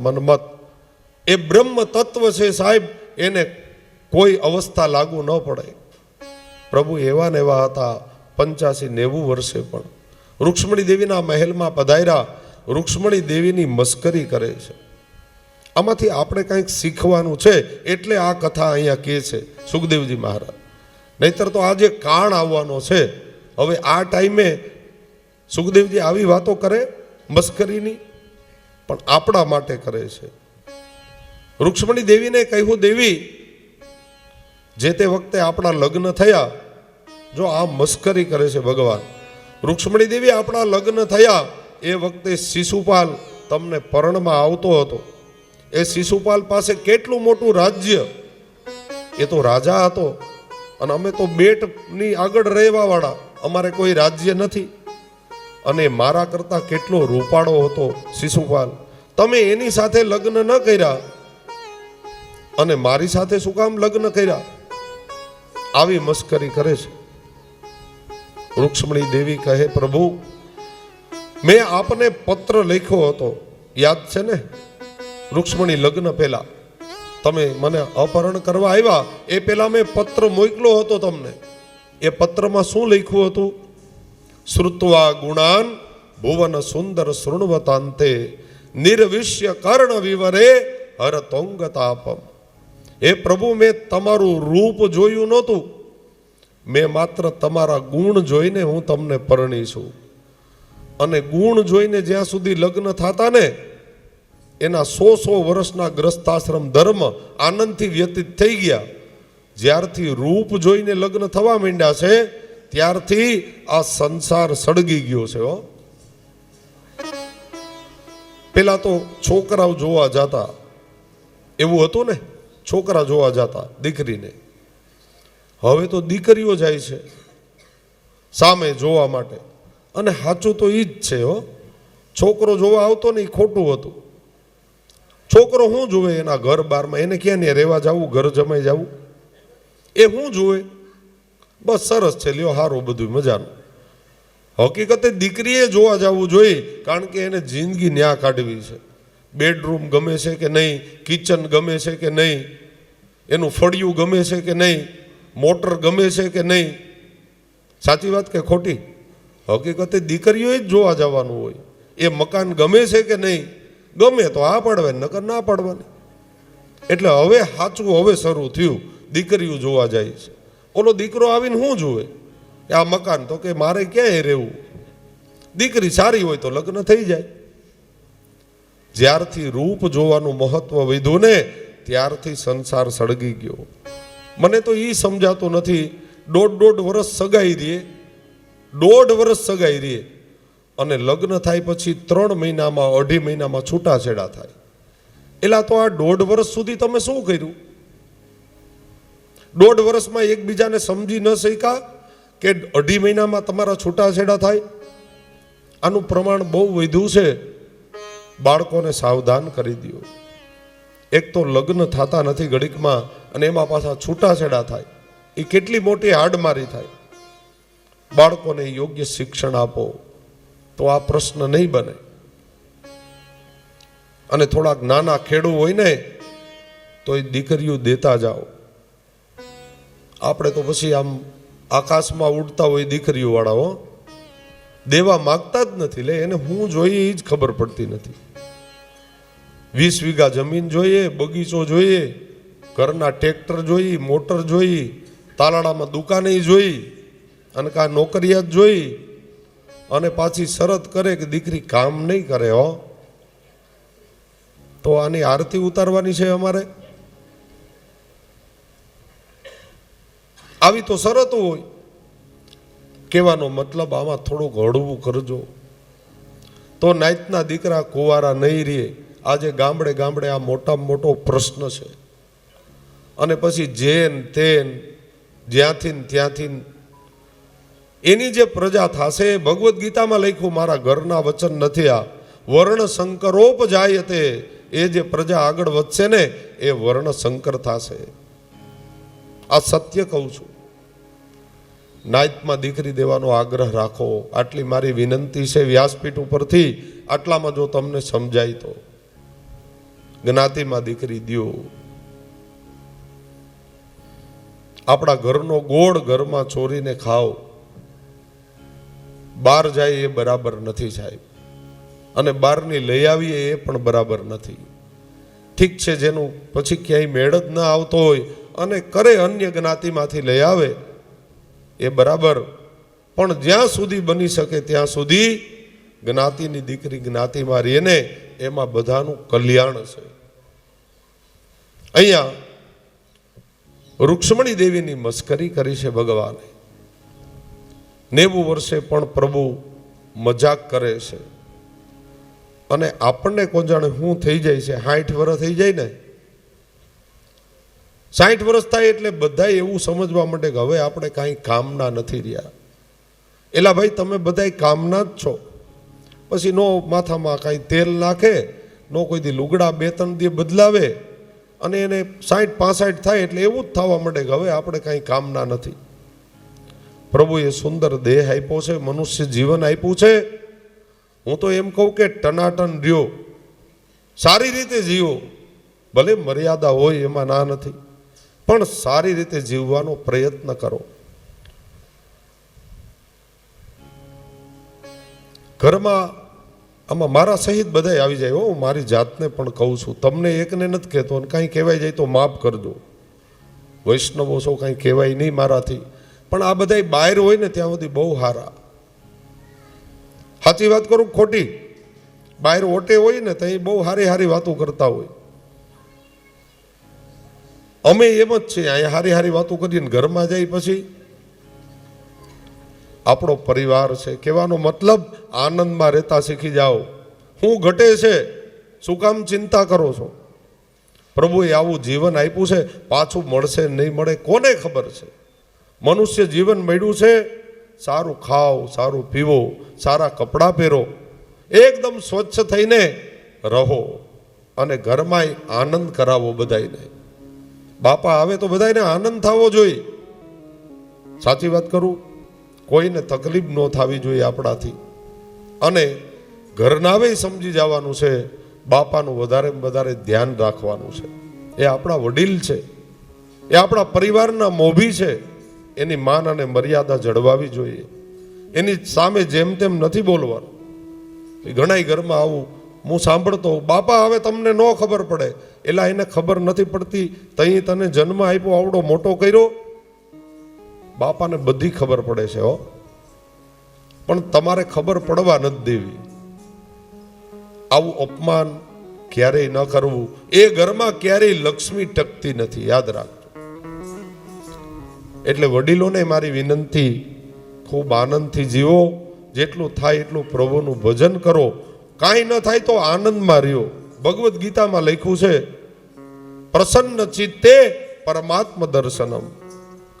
એ બ્રહ્મ તત્વ છે સાહેબ. એને કોઈ અવસ્થા લાગુ ન પડે. પ્રભુ એવા ને એવા હતા 85-90 વર્ષે પણ. રૂક્ષ્મણી દેવીના મહેલમાં પધાર્યા. રૂક્ષ્મણી દેવીની મસ્કરી કરે છે. આમાંથી આપણે કંઈક શીખવાનું છે એટલે આ કથા અહીંયા કહે છે સુખદેવજી મહારાજ. નહીતર તો આજે કાળ આવવાનો છે. હવે આ ટાઈમે સુખદેવજી આવી વાતો કરે મસ્કરીની, પણ આપણા માટે કરે છે. રૂક્ષ્મણી દેવીને કહ્યું, દેવી જે તે વખતે આપણા લગ્ન થયા, જો આ મસ્કરી કરે છે ભગવાન. રૂક્ષ્મણી દેવી આપણા લગ્ન થયા એ વખતે શિશુપાલ તમને પરણમાં આવતો હતો. એ શિશુપાલ પાસે કેટલું મોટું રાજ્ય! એ તો રાજા હતો અને અમે તો બેટની આગળ રહેવા વાળા, અમારે કોઈ રાજ્ય નથી. અને મારા કરતા કેટલો રૂપાળો હતો શિશુપાલ. તમે એની સાથે લગ્ન ન કર્યા અને મારી સાથે શું કામ લગ્ન કર્યા? આવી મસ્કરી કરે છે. રૂક્ષ્મણી દેવી કહે, પ્રભુ, મેં આપને પત્ર લખ્યો હતો, યાદ છે ને? રૂક્ષ્મણી લગ્ન પહેલા તમે મને અપહરણ કરવા આવ્યા એ પહેલા મેં પત્ર મોકલ્યો હતો તમને. એ પત્રમાં શું લખ્યું હતું? શ્રુત્વા ગુણાન ભુવન સુંદર શૃણવતાંતે નિર્વિશ્ય કર્ણ વિવરે હરતોંગતાપમ. હે પ્રભુ, મેં તમારું રૂપ જોયું નહોતું, મેં માત્ર તમારા ગુણ જોઈને હું તમને પરણી છું. અને ગુણ જોઈને જ્યાં સુધી લગ્ન થતા ને એના 100 વર્ષના ગ્રસ્તાશ્રમ ધર્મ આનંદથી વ્યતીત થઈ ગયા. જ્યારથી રૂપ જોઈને લગ્ન થવા માંડ્યા છે ત્યારથી આ સંસાર સળગી ગયો છે. પેલા તો છોકરાઓ જોવા જતા, એવું હતું ને, છોકરા જોવા જતા દીકરીને. હવે તો દીકરીઓ જાય છે સામે જોવા માટે. અને સાચું તો ઈ જ છે. છોકરો જોવા આવતો ને એ ખોટું હતું. છોકરો શું જોવે એના ઘર બારમાં? એને ક્યાં ને રહેવા જવું, ઘર જમાઈ જવું? એ શું જોવે? બસ સરસ છે, લ્યો સારું, બધું મજાનું. હકીકતે દીકરીએ જોવા જવું જોઈએ, કારણ કે એને જિંદગી ન્યા કાઢવી છે. બેડરૂમ ગમે છે કે નહીં, કિચન ગમે છે કે નહીં, એનું ફળિયું ગમે છે કે નહીં, મોટર ગમે છે કે નહીં. સાચી વાત કે ખોટી? હકીકતે દીકરીઓએ જ જોવા જવાનું હોય. એ મકાન ગમે છે કે નહીં, ગમે તો આ પાડવાની, નકર ના પાડવાની. એટલે હવે સાચું હવે શરૂ થયું, દીકરીઓ જોવા જાય છે. ઓલો દીકરો આવીને શું જોવે? આ મકાન, તો કે મારે ક્યાંય રહેવું. દીકરી સારી હોય તો લગ્ન થઈ જાય. જ્યારથી રૂપ જોવાનું મહત્વ વધ્યું ને ત્યારથી સંસાર સળગી ગયો. મને તો એ સમજાતું નથી. 1.5 વર્ષ સગાઈ રહે, 1.5 વર્ષ સગાઈ રહે અને લગ્ન થાય પછી 3 મહિનામાં 2.5 મહિનામાં છૂટાછેડા થાય. એલા તો આ 1.5 વર્ષ સુધી તમે શું કર્યું? 1.5 વર્ષમાં એકબીજાને સમજી ન શક્યા કે 2.5 મહિનામાં તમારા છૂટાછેડા થાય? આનું પ્રમાણ બહુ વધ્યું છે. બાળકોને સાવધાન કરી દો. એક તો લગ્ન થતા નથી ઘડીકમાં અને એમાં પાછા છૂટાછેડા થાય, એ કેટલી મોટી હાડમારી થાય. બાળકોને યોગ્ય શિક્ષણ આપો તો આ પ્રશ્ન નહીં બને. અને થોડાક નાના ખેડૂ હોય ને તો એ દીકરીઓ દેતા જાઓ. આપણે તો પછી આમ આકાશમાં ઉડતા હોય દીકરીઓ વાળાઓ, દેવા માગતા જ નથી. લે એને હું જોઈએ એ જ ખબર પડતી નથી. 20 વીઘા જમીન જોઈએ, બગીચો જોઈએ, ઘરના ટ્રેક્ટર જોઈ, મોટર જોઈ, તાલાડામાં દુકાને જોઈ અને કાં નોકરિયાત જોઈ અને પાછી શરત કરે કે દીકરી કામ નહીં કરે તો આની આરતી ઉતારવાની છે અમારે? આવી તો શરતો હોય. કહેવાનો મતલબ આમાં થોડુંક હળવું કરજો તો નાતના દીકરા કુંવારા નહીં રહે. આજે ગામડે ગામડે આ મોટામાં મોટો પ્રશ્ન છે. અને પછી જેન તેન જ્યાંથી ત્યાંથી એની જે પ્રજા થશે, ભગવદ્ ગીતામાં લખ્યું, મારા ઘરના વચન નથી આ, વર્ણ સંકરોપ જાય તે, એ જે પ્રજા આગળ વધશે ને એ વર્ણ સંકર થશે. આ સત્ય કહું છું. નાતમાં દીકરી દેવાનો આગ્રહ રાખો, આટલી મારી વિનંતી છે વ્યાસપીઠ ઉપરથી. આટલામાં જો તમને સમજાય તો જ્ઞાતિમાં દીકરી દ્યો. આપણા ઘરનો ગોળ ઘરમાં ચોરીને ખાઓ, બહાર જાય એ બરાબર નથી સાહેબ. અને બહારની લઈ આવીએ એ પણ બરાબર નથી. ઠીક છે, જેનું પછી ક્યાંય મેળ જ ન આવતો હોય અને કરે અન્ય જ્ઞાતિમાંથી લઈ આવે એ બરાબર. પણ જ્યાં સુધી બની શકે ત્યાં સુધી જ્ઞાતિની દીકરી જ્ઞાતિમાં રહીએ ને એમાં બધાનું કલ્યાણ છે. અહીંયા રૂક્ષ્મણી દેવીની મસ્કરી કરી છે ભગવાને. 90 વર્ષે પણ પ્રભુ મજાક કરે છે. અને આપણને કોણ જાણે શું થઈ જાય છે. 60 વર્ષ થઈ જાય ને, 60 વર્ષ થાય એટલે બધા એવું સમજવા માંડે કે હવે આપણે કાંઈ કામના નથી રહ્યા. એલા ભાઈ, તમે બધા કામના જ છો. પછી નો માથામાં કાંઈ તેલ નાખે નો કોઈ દી લુગડા 2-3 દી બદલાવે અને એને 60-65 થાય એટલે એવું જ થવા માંડે કે હવે આપણે કાંઈ કામના નથી. પ્રભુએ સુંદર દેહ આપ્યો છે, મનુષ્ય જીવન આપ્યું છે. હું તો એમ કહું કે ટનાટન રહ્યો, સારી રીતે જીવો. ભલે મર્યાદા હોય એમાં ના નથી, પણ સારી રીતે જીવવાનો પ્રયત્ન કરો. ઘરમાં આમાં મારા સહિત બધાય આવી જાય. હું મારી જાતને પણ કહું છું, તમને એકને નથી કહેતો, અને કાંઈ કહેવાય જાય તો માફ કરજો. વૈષ્ણવો છો, કાંઈ કહેવાય નહીં મારાથી, પણ આ બધાય બહાર હોય ને ત્યાં સુધી બહુ સારા. સાચી વાત કરું ખોટી? બહાર ઓટે હોય ને ત્યાં બહુ સારી સારી વાતો કરતા હોય. અમે એમ જ છીએ, અહીંયા સારી સારી વાતો કરીને ઘરમાં જાય પછી આપણો પરિવાર છે. કહેવાનો મતલબ આનંદમાં રહેતા શીખી જાઓ. હું ઘટે છે, શું કામ ચિંતા કરો છો? પ્રભુએ આવું જીવન આપ્યું છે, પાછું મળશે નહીં મળે કોને ખબર છે. મનુષ્ય જીવન મળ્યું છે, સારું ખાઓ, સારું પીવો, સારા કપડાં પહેરો, એકદમ સ્વચ્છ થઈને રહો અને ઘરમાં આનંદ કરાવો બધાને. બાપા આવે તો બધાને આનંદ થવો જોઈએ. સાચી વાત કરું? કોઈને તકલીફ ન થવી જોઈએ આપણાથી. અને ઘરનાવે સમજી જવાનું છે, બાપાનું વધારે ધ્યાન રાખવાનું છે. એ આપણા વડીલ છે, એ આપણા પરિવારના મોભી છે. એની માન અને મર્યાદા જળવાવી જોઈએ. એની સામે જેમ તેમ નથી બોલવાનું. ઘણા ઘરમાં આવું હું સાંભળતો, બાપા હવે તમને ન ખબર પડે. એલા એને ખબર નથી પડતી, તઈ તને જન્મ આપ્યો, આવડો મોટો કર્યો. બાપાને બધી ખબર પડે છે હો, પણ તમારે ખબર પડવા નથી દેવી. આવું અપમાન ક્યારેય ન કરવું. એ ઘરમાં ક્યારેય લક્ષ્મી ટકતી નથી, યાદ રાખજો. એટલે વડીલોને મારી વિનંતી, ખૂબ આનંદથી જીવો. જેટલું થાય એટલું પ્રભુનું ભજન કરો. કાંઈ ન થાય તો આનંદમાં રહ્યો. ભગવદ્ ગીતામાં લખ્યું છે, પ્રસન્ન ચિત્તે પરમાત્મ દર્શનમ.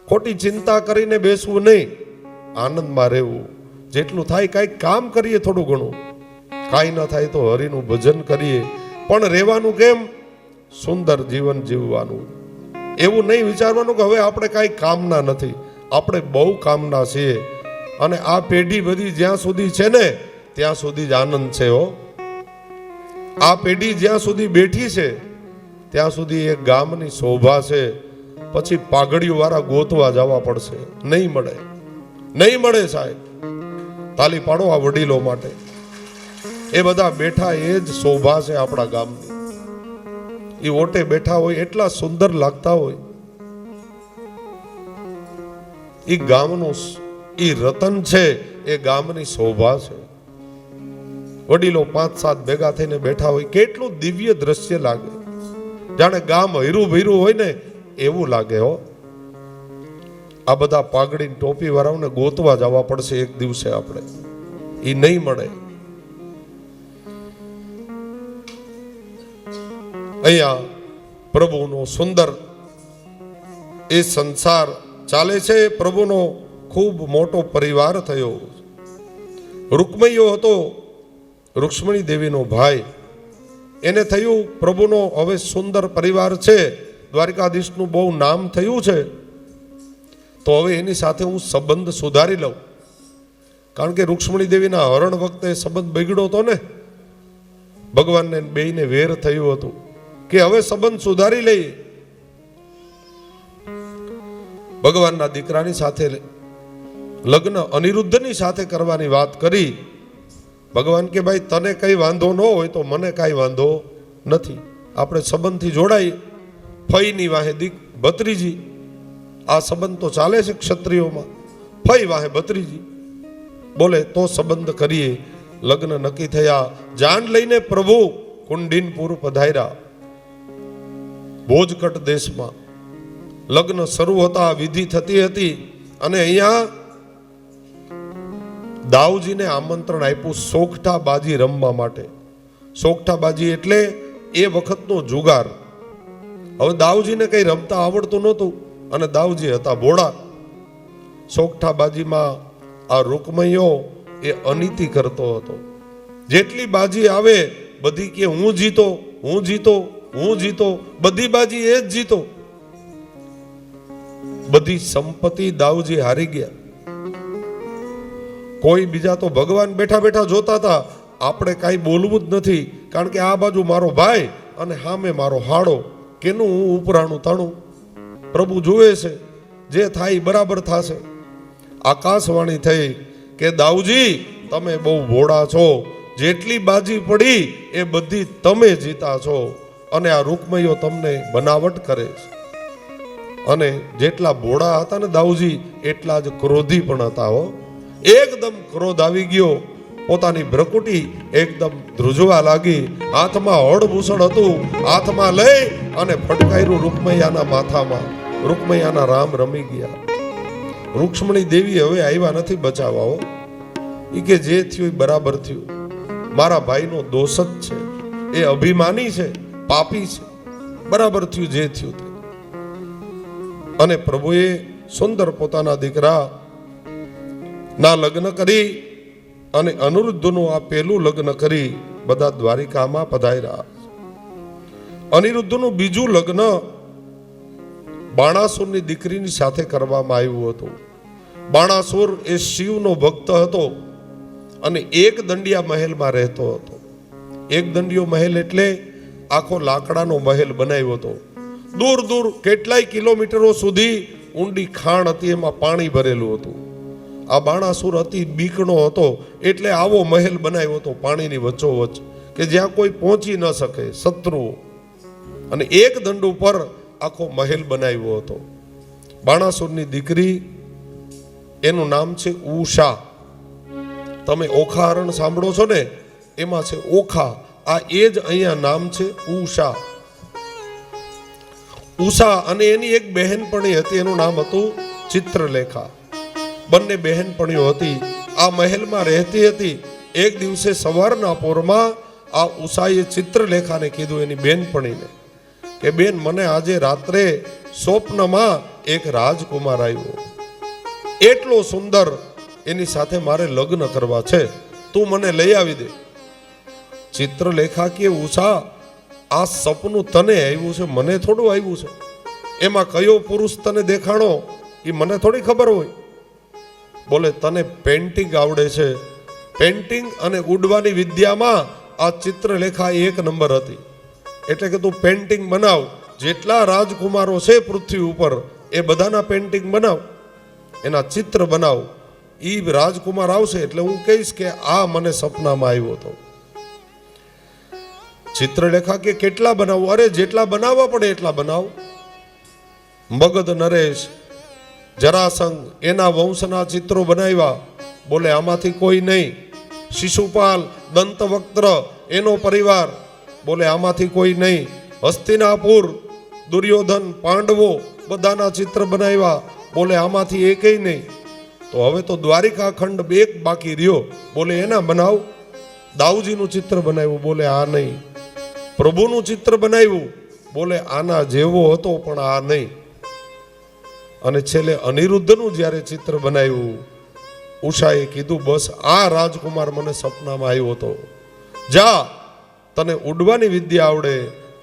ખોટી ચિંતા કરીને બેસવું નહીં, આનંદમાં રહેવું. જેટલું થાય કાંઈક કામ કરીએ, થોડું ઘણું. કાંઈ ન થાય તો હરિનું ભજન કરીએ. પણ રહેવાનું કેમ? સુંદર જીવન જીવવાનું. એવું નહીં વિચારવાનું કે હવે આપણે કાંઈ કામના નથી. આપણે બહુ કામના છીએ. અને આ પેઢી બધી જ્યાં સુધી છે ને ત્યાં સુધી જ આનંદ છે હો. આ પેઢી જ્યાં સુધી બેઠી છે ત્યાં સુધી એક ગામની શોભા છે. પછી પાઘડીઓ વાળા ગોતવા જવા પડશે. નહીં મળે, નહીં મળે સાહેબ. તાલી પાડો આ વડીલો માટે. એ બધા બેઠા એ જ શોભા છે આપણા ગામની. એ ઓટે બેઠા હોય એટલા સુંદર લાગતા હોય. એ ગામનું એ રતન છે, એ ગામની શોભા છે. વડીલો 5-7 ભેગા થઈને બેઠા હોય, કેટલું દિવ્ય દ્રશ્ય લાગે. જાણે ગામ હીરું ભીરું હોય ને એવું લાગે હો. આ બધા પાઘડી ટોપી વાળાઓને ગોતવા જવા પડશે એક દિવસે આપણે. એ નહીં મળે. અહીંયા પ્રભુનો સુંદર એ સંસાર ચાલે છે. પ્રભુનો ખૂબ મોટો પરિવાર થયો. રૂકમૈયો હતો, રૂક્ષ્મણી દેવીનો ભાઈ. એને થયું પ્રભુનો હવે સુંદર પરિવાર છે, દ્વારિકાધીશનું બહુ નામ થયું છે, તો હવે એની સાથે હું સંબંધ સુધારી લઉં. કારણ કે રૂક્ષ્મણી દેવીના હરણ વખતે સંબંધ બગડ્યો હતો ને, ભગવાનને બેયને વેર થયું હતું કે હવે સંબંધ સુધારી લઈએ. ભગવાનના દીકરાની સાથે લગ્ન અનિરુદ્ધની સાથે કરવાની વાત કરી. ભગવાન કે ભાઈ તને કઈ વાંધો ન હોય તો મને કાંઈ વાંધો નથી, આપણે સંબંધથી જોડાઈએ. ફઈની વાહે ભત્રીજી, આ સંબંધ તો ચાલે છે ક્ષત્રિયોમાં. ફઈ વાહે ભત્રીજી બોલે તો સંબંધ કરીએ. લગ્ન નક્કી થયા. જાન લઈને પ્રભુ કુંડિનપુર પધાર્યા. ભોજકટ દેશમાં લગ્ન શરૂ હતા, વિધિ થતી હતી. અને અહીંયા દાઉજીને આમંત્રણ આપ્યું સોગઠા બાજી રમવા માટે. સોગઠા બાજી એટલે એ વખતનો જુગાર. હવે દાઉજીને કઈ રમતા આવડતું નહોતું અને દાઉજી હતા ભોળા. સોગઠા બાજીમાં આ રૂકમૈયો એ અનીતિ કરતો હતો. જેટલી બાજી આવે બધી કે હું જીતો, હું જીતો, હું જીતો, બધી બાજી એ જ જીતો. બધી સંપત્તિ દાઉજી હારી ગયા. કોઈ બીજા તો ભગવાન બેઠા બેઠા જોતા હતા, આપણે કાંઈ બોલવું જ નથી, કારણ કે આ બાજુ મારો ભાઈ અને સામે મારો હાડો, કેનું હું ઉપરાણું તાણું. પ્રભુ જુએ છે, જે થાય બરાબર થશે. આકાશવાણી થઈ કે દાઉજી તમે બહુ ભોળા છો, જેટલી બાજી પડી એ બધી તમે જીતા છો, અને આ રૂકમઈઓ તમને બનાવટ કરે છે. અને જેટલા ભોળા હતા ને દાઉજી, એટલા જ ક્રોધી પણ હતા હો. એકદમ ક્રોધ આવી ગયો, પોતાની ભ્રકુટી એકદમ ધ્રુજવા લાગી. હાથમાં હળભૂષણ હતું, હાથમાં લઈ અને ફટકાર્યું રૂકમૈયાના માથામાં. રૂકમૈયાના રામ રમી ગયા. રૂક્ષ્મણી દેવી હવે આવ્યા નથી બચાવવા હો. ઈ કે જે થયું એ બરાબર થયું, મારા ભાઈનો દોષ જ છે, એ અભિમાની છે, પાપી છે, બરાબર થયું જે થયું તે. અને પ્રભુએ સુંદર પોતાના દીકરા ના લગ્ન કરી અને અનિરુદ્ધનું આ પહેલું લગ્ન કરી બધા દ્વારિકામાં પધાર્યા. અનિરુદ્ધનું બીજું લગ્ન બાણાસુરની દીકરીની સાથે કરવામાં આવ્યું હતું. બાણાસુર એ શિવનો ભક્ત હતો અને એક દંડિયા મહેલમાં રહેતો હતો. એક દંડિયો મહેલ એટલે આખો લાકડાનો મહેલ બનાવ્યો હતો. દૂર દૂર કેટલાય કિલોમીટરો સુધી ઊંડી ખાણ હતી, એમાં પાણી ભરેલું હતું. આ બાણાસુર અતિ બીકણો હતો, એટલે આવો મહેલ બનાવ્યો હતો પાણીની વચ્ચોવચ્ચ, કે જ્યાં કોઈ પહોંચી ન શકે, શત્રુઓ. અને એક દંડ ઉપર આખો મહેલ બનાવ્યો હતો. બાણાસુરની દીકરી, એનું નામ છે ઉષા. તમે ઓખા હરણ સાંભળો છો ને, એમાં છે ઓખા. આ એ જ અહીંયા નામ છે ઉષા. ઉષા અને એની એક બહેનપણી હતી, એનું નામ હતું ચિત્રલેખા. બંને બહેનપણીઓ હતી, આ મહેલમાં રહેતી હતી. એક દિવસે સવારના પોરમાં આ ઉષાએ ચિત્રલેખાને કીધું, એની બહેનપણીને, કે બેન, મને આજે રાત્રે સ્વપ્નમાં એક રાજકુમાર આવ્યો, એટલો સુંદર, એની સાથે મારે લગ્ન કરવા છે, તું મને લઈ આવી દે. ચિત્રલેખા કે ઉષા, આ સપનું તને આવ્યું છે, મને થોડું આવ્યું છે. એમાં કયો પુરુષ તને દેખાણો એ મને થોડી ખબર હોય. બોલે, તને પેન્ટિંગ આવડે છે, પેન્ટિંગ અને ઉડવાની વિદ્યામાં આ ચિત્રલેખા એક નંબર હતી. એટલે કે તું પેન્ટિંગ બનાવ, જેટલા રાજકુમારો છે પૃથ્વી ઉપર એ બધાના પેન્ટિંગ બનાવ, એના ચિત્ર બનાવ. એ રાજકુમાર આવશે એટલે હું કહીશ કે આ મને સપનામાં આવ્યો હતો. ચિત્રલેખા કે કેટલા બનાવું? અરે જેટલા બનાવવા પડે એટલા બનાવ. મગધ નરેશ, જરાસંઘ, એના વંશના ચિત્રો બનાવ્યા. બોલે, આમાંથી કોઈ નહીં. શિશુપાલ, દંતવક્ત્ર, એનો પરિવાર. બોલે, આમાંથી કોઈ નહીં. હસ્તિનાપુર, દુર્યોધન, પાંડવો, બધાના ચિત્ર બનાવ્યા. બોલે, આમાંથી એકેય નહીં. તો હવે તો દ્વારિકા ખંડ એક બાકી રહ્યો. બોલે, એના બનાવ. દાઉજીનું ચિત્ર બનાવ્યું. બોલે, આ નહીં. પ્રભુનું ચિત્ર બનાવ્યું. બોલે, આના જેવો હતો પણ આ નહીં. અને છેલ્લે અનિરુદ્ધનું જ્યારે ચિત્ર બનાવ્યું, ઉષાએ કીધું, બસ આ રાજકુમાર મને સપનામાં આવ્યો હતો. જા, તને ઉડવાની વિદ્યા આવડે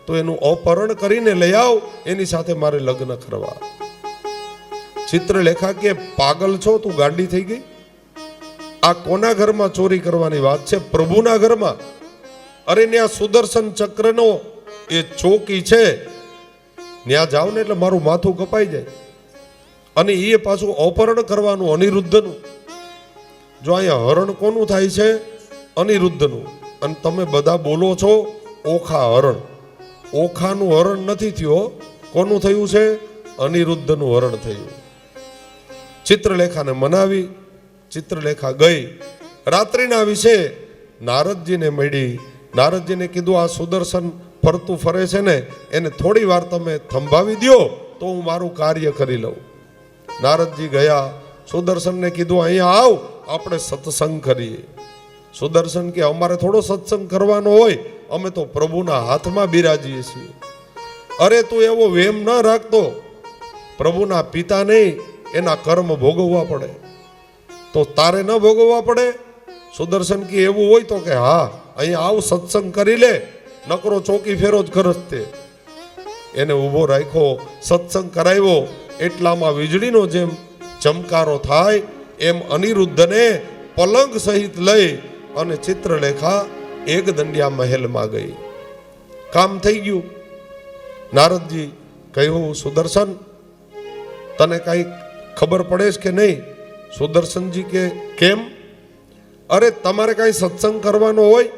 તો એનું અપહરણ કરીને લઈ આવ, એની સાથે મારે લગ્ન કરવા. ચિત્રલેખા કે પાગલ છો, તું ગાંડી થઈ ગઈ? આ કોના ઘરમાં ચોરી કરવાની વાત છે? પ્રભુના ઘરમાં. અરે ત્યાં સુદર્શન ચક્રનો એ ચોકી છે, ત્યાં જાવ ને એટલે મારું માથું કપાઈ જાય. અને એ પાછું અપહરણ કરવાનું અનિરુદ્ધનું. જો અહીંયા હરણ કોનું થાય છે? અનિરુદ્ધનું. અને તમે બધા બોલો છો ઓખા હરણ. ઓખાનું હરણ નથી થયું, કોનું થયું છે? અનિરુદ્ધનું હરણ થયું. ચિત્રલેખાને મનાવી. ચિત્રલેખા ગઈ. રાત્રિના વિશે નારદજીને મળી. નારદજીને કીધું, આ સુદર્શન ફરતું ફરે છે ને, એને થોડી વાર તમે થંભાવી દો તો હું મારું કાર્ય કરી લઉં. નારદજી ગયા. સુદર્શનને કીધું, અહીંયા આવ, આપણે સત્સંગ કરીએ. સુદર્શન કે, અમારે થોડો સત્સંગ કરવાનો હોય, અમે તો પ્રભુના હાથમાં બિરાજીએ છીએ. અરે તું એવો વેમ ન રાખતો, પ્રભુના પિતા નહીં, એના કર્મ ભોગવવા પડે. તો તારે ન ભોગવવા પડે? સુદર્શન કે એવું હોય તો કે હા, અહીંયા આવ સત્સંગ કરી લે, નકરો ચોકી ફેરો જ કરત તે. એને ઊભો રાખ્યો, સત્સંગ કરાવ્યો. એટલામાં વીજળીનો જેમ ચમકારો થાય એમ અનિરુદ્ધને પલંગ સહિત લઈ અને ચિત્રલેખા એકદંડિયા મહેલમાં ગઈ. કામ થઈ ગયું. નારદજી કહ્યું, સુદર્શન તને કઈ ખબર પડે છે કે નહીં? સુદર્શનજી કે કેમ? અરે તમારે કઈ સત્સંગ કરવાનો હોય,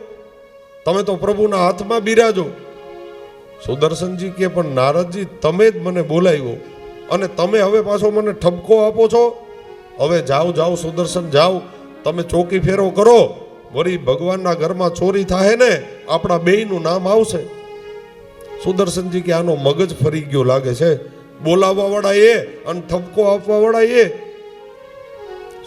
તમે તો પ્રભુના હાથમાં બિરાજો. સુદર્શનજી કે પણ નારદજી તમે જ મને બોલાવ્યો અને તમે હવે પાછો મને ઠપકો આપો છો. હવે જાઓ જાઓ સુદર્શન જાઓ, તમે ચોકી ફેરો કરો, વળી ભગવાનના ઘરમાં ચોરી થાય ને આપણા બેયનું નામ આવશે. સુદર્શનજી કે આનો મગજ ફરી ગયો લાગે છે, બોલાવવા વાળા એ અને ઠપકો આપવા વાળા એ.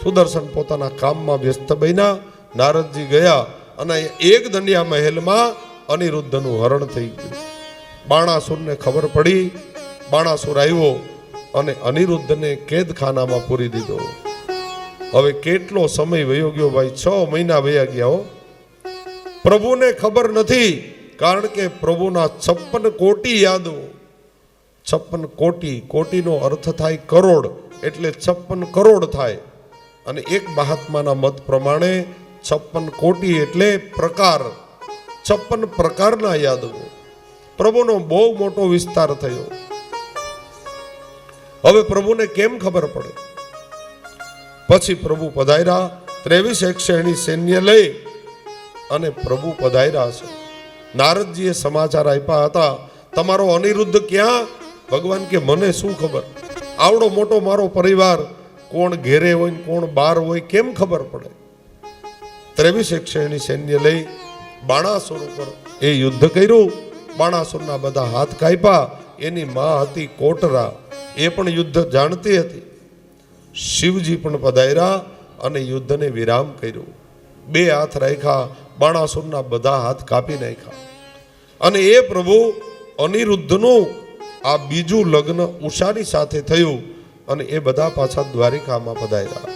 સુદર્શન પોતાના કામમાં વ્યસ્ત બન્યા. નારદજી ગયા અને એકદંડિયા મહેલમાં અનિરુદ્ધનું હરણ થઈ ગયું. બાણાસુરને ખબર પડી. બાણાસુર આવ્યો અને અનિરુદ્ધને કેદખાનામાં પૂરી દીધો. હવે કેટલો સમય વયો ગયો ભાઈ, 6 મહિના વયા ગયા હો. પ્રભુને ખબર નથી, કારણ કે પ્રભુના 56 કોટી યાદો. 56 કોટી, કોટીનો અર્થ થાય કરોડ, એટલે 56 કરોડ થાય. અને એક મહાત્માના મત પ્રમાણે 56 કોટી એટલે પ્રકાર, 56 પ્રકારના યાદો. પ્રભુનો બહુ મોટો વિસ્તાર થયો. હવે પ્રભુને કેમ ખબર પડે? પછી પ્રભુ પધાર્યા, 23 શ્રેણી સૈન્ય લઈ અને પ્રભુ પધાર્યા છે. નારદજીએ સમાચાર આપ્યા હતા, તમારો અનિરુદ્ધ ક્યાં? ભગવાન કે મને શું ખબર? આવડો મોટો મારો પરિવાર, કોણ ઘેરે હોય ને કોણ બહાર હોય કેમ ખબર પડે? 23 શ્રેણી સૈન્ય લઈ બાણાસુર ઉપર એ યુદ્ધ કર્યું. બાણાસુરના બધા હાથ કાપ્યા. એની માં હતી કોટરા, એ પણ યુદ્ધ જાણતી હતી. શિવજી પણ પધાર્યા અને યુદ્ધને વિરામ કર્યું. 2 હાથ રાખ્યા, બાણાસુરના બધા હાથ કાપી નાખ્યા. અને એ પ્રભુ અનિરુદ્ધનું આ બીજું લગ્ન ઉષાની સાથે થયું અને એ બધા પાછા દ્વારિકામાં પધાર્યા.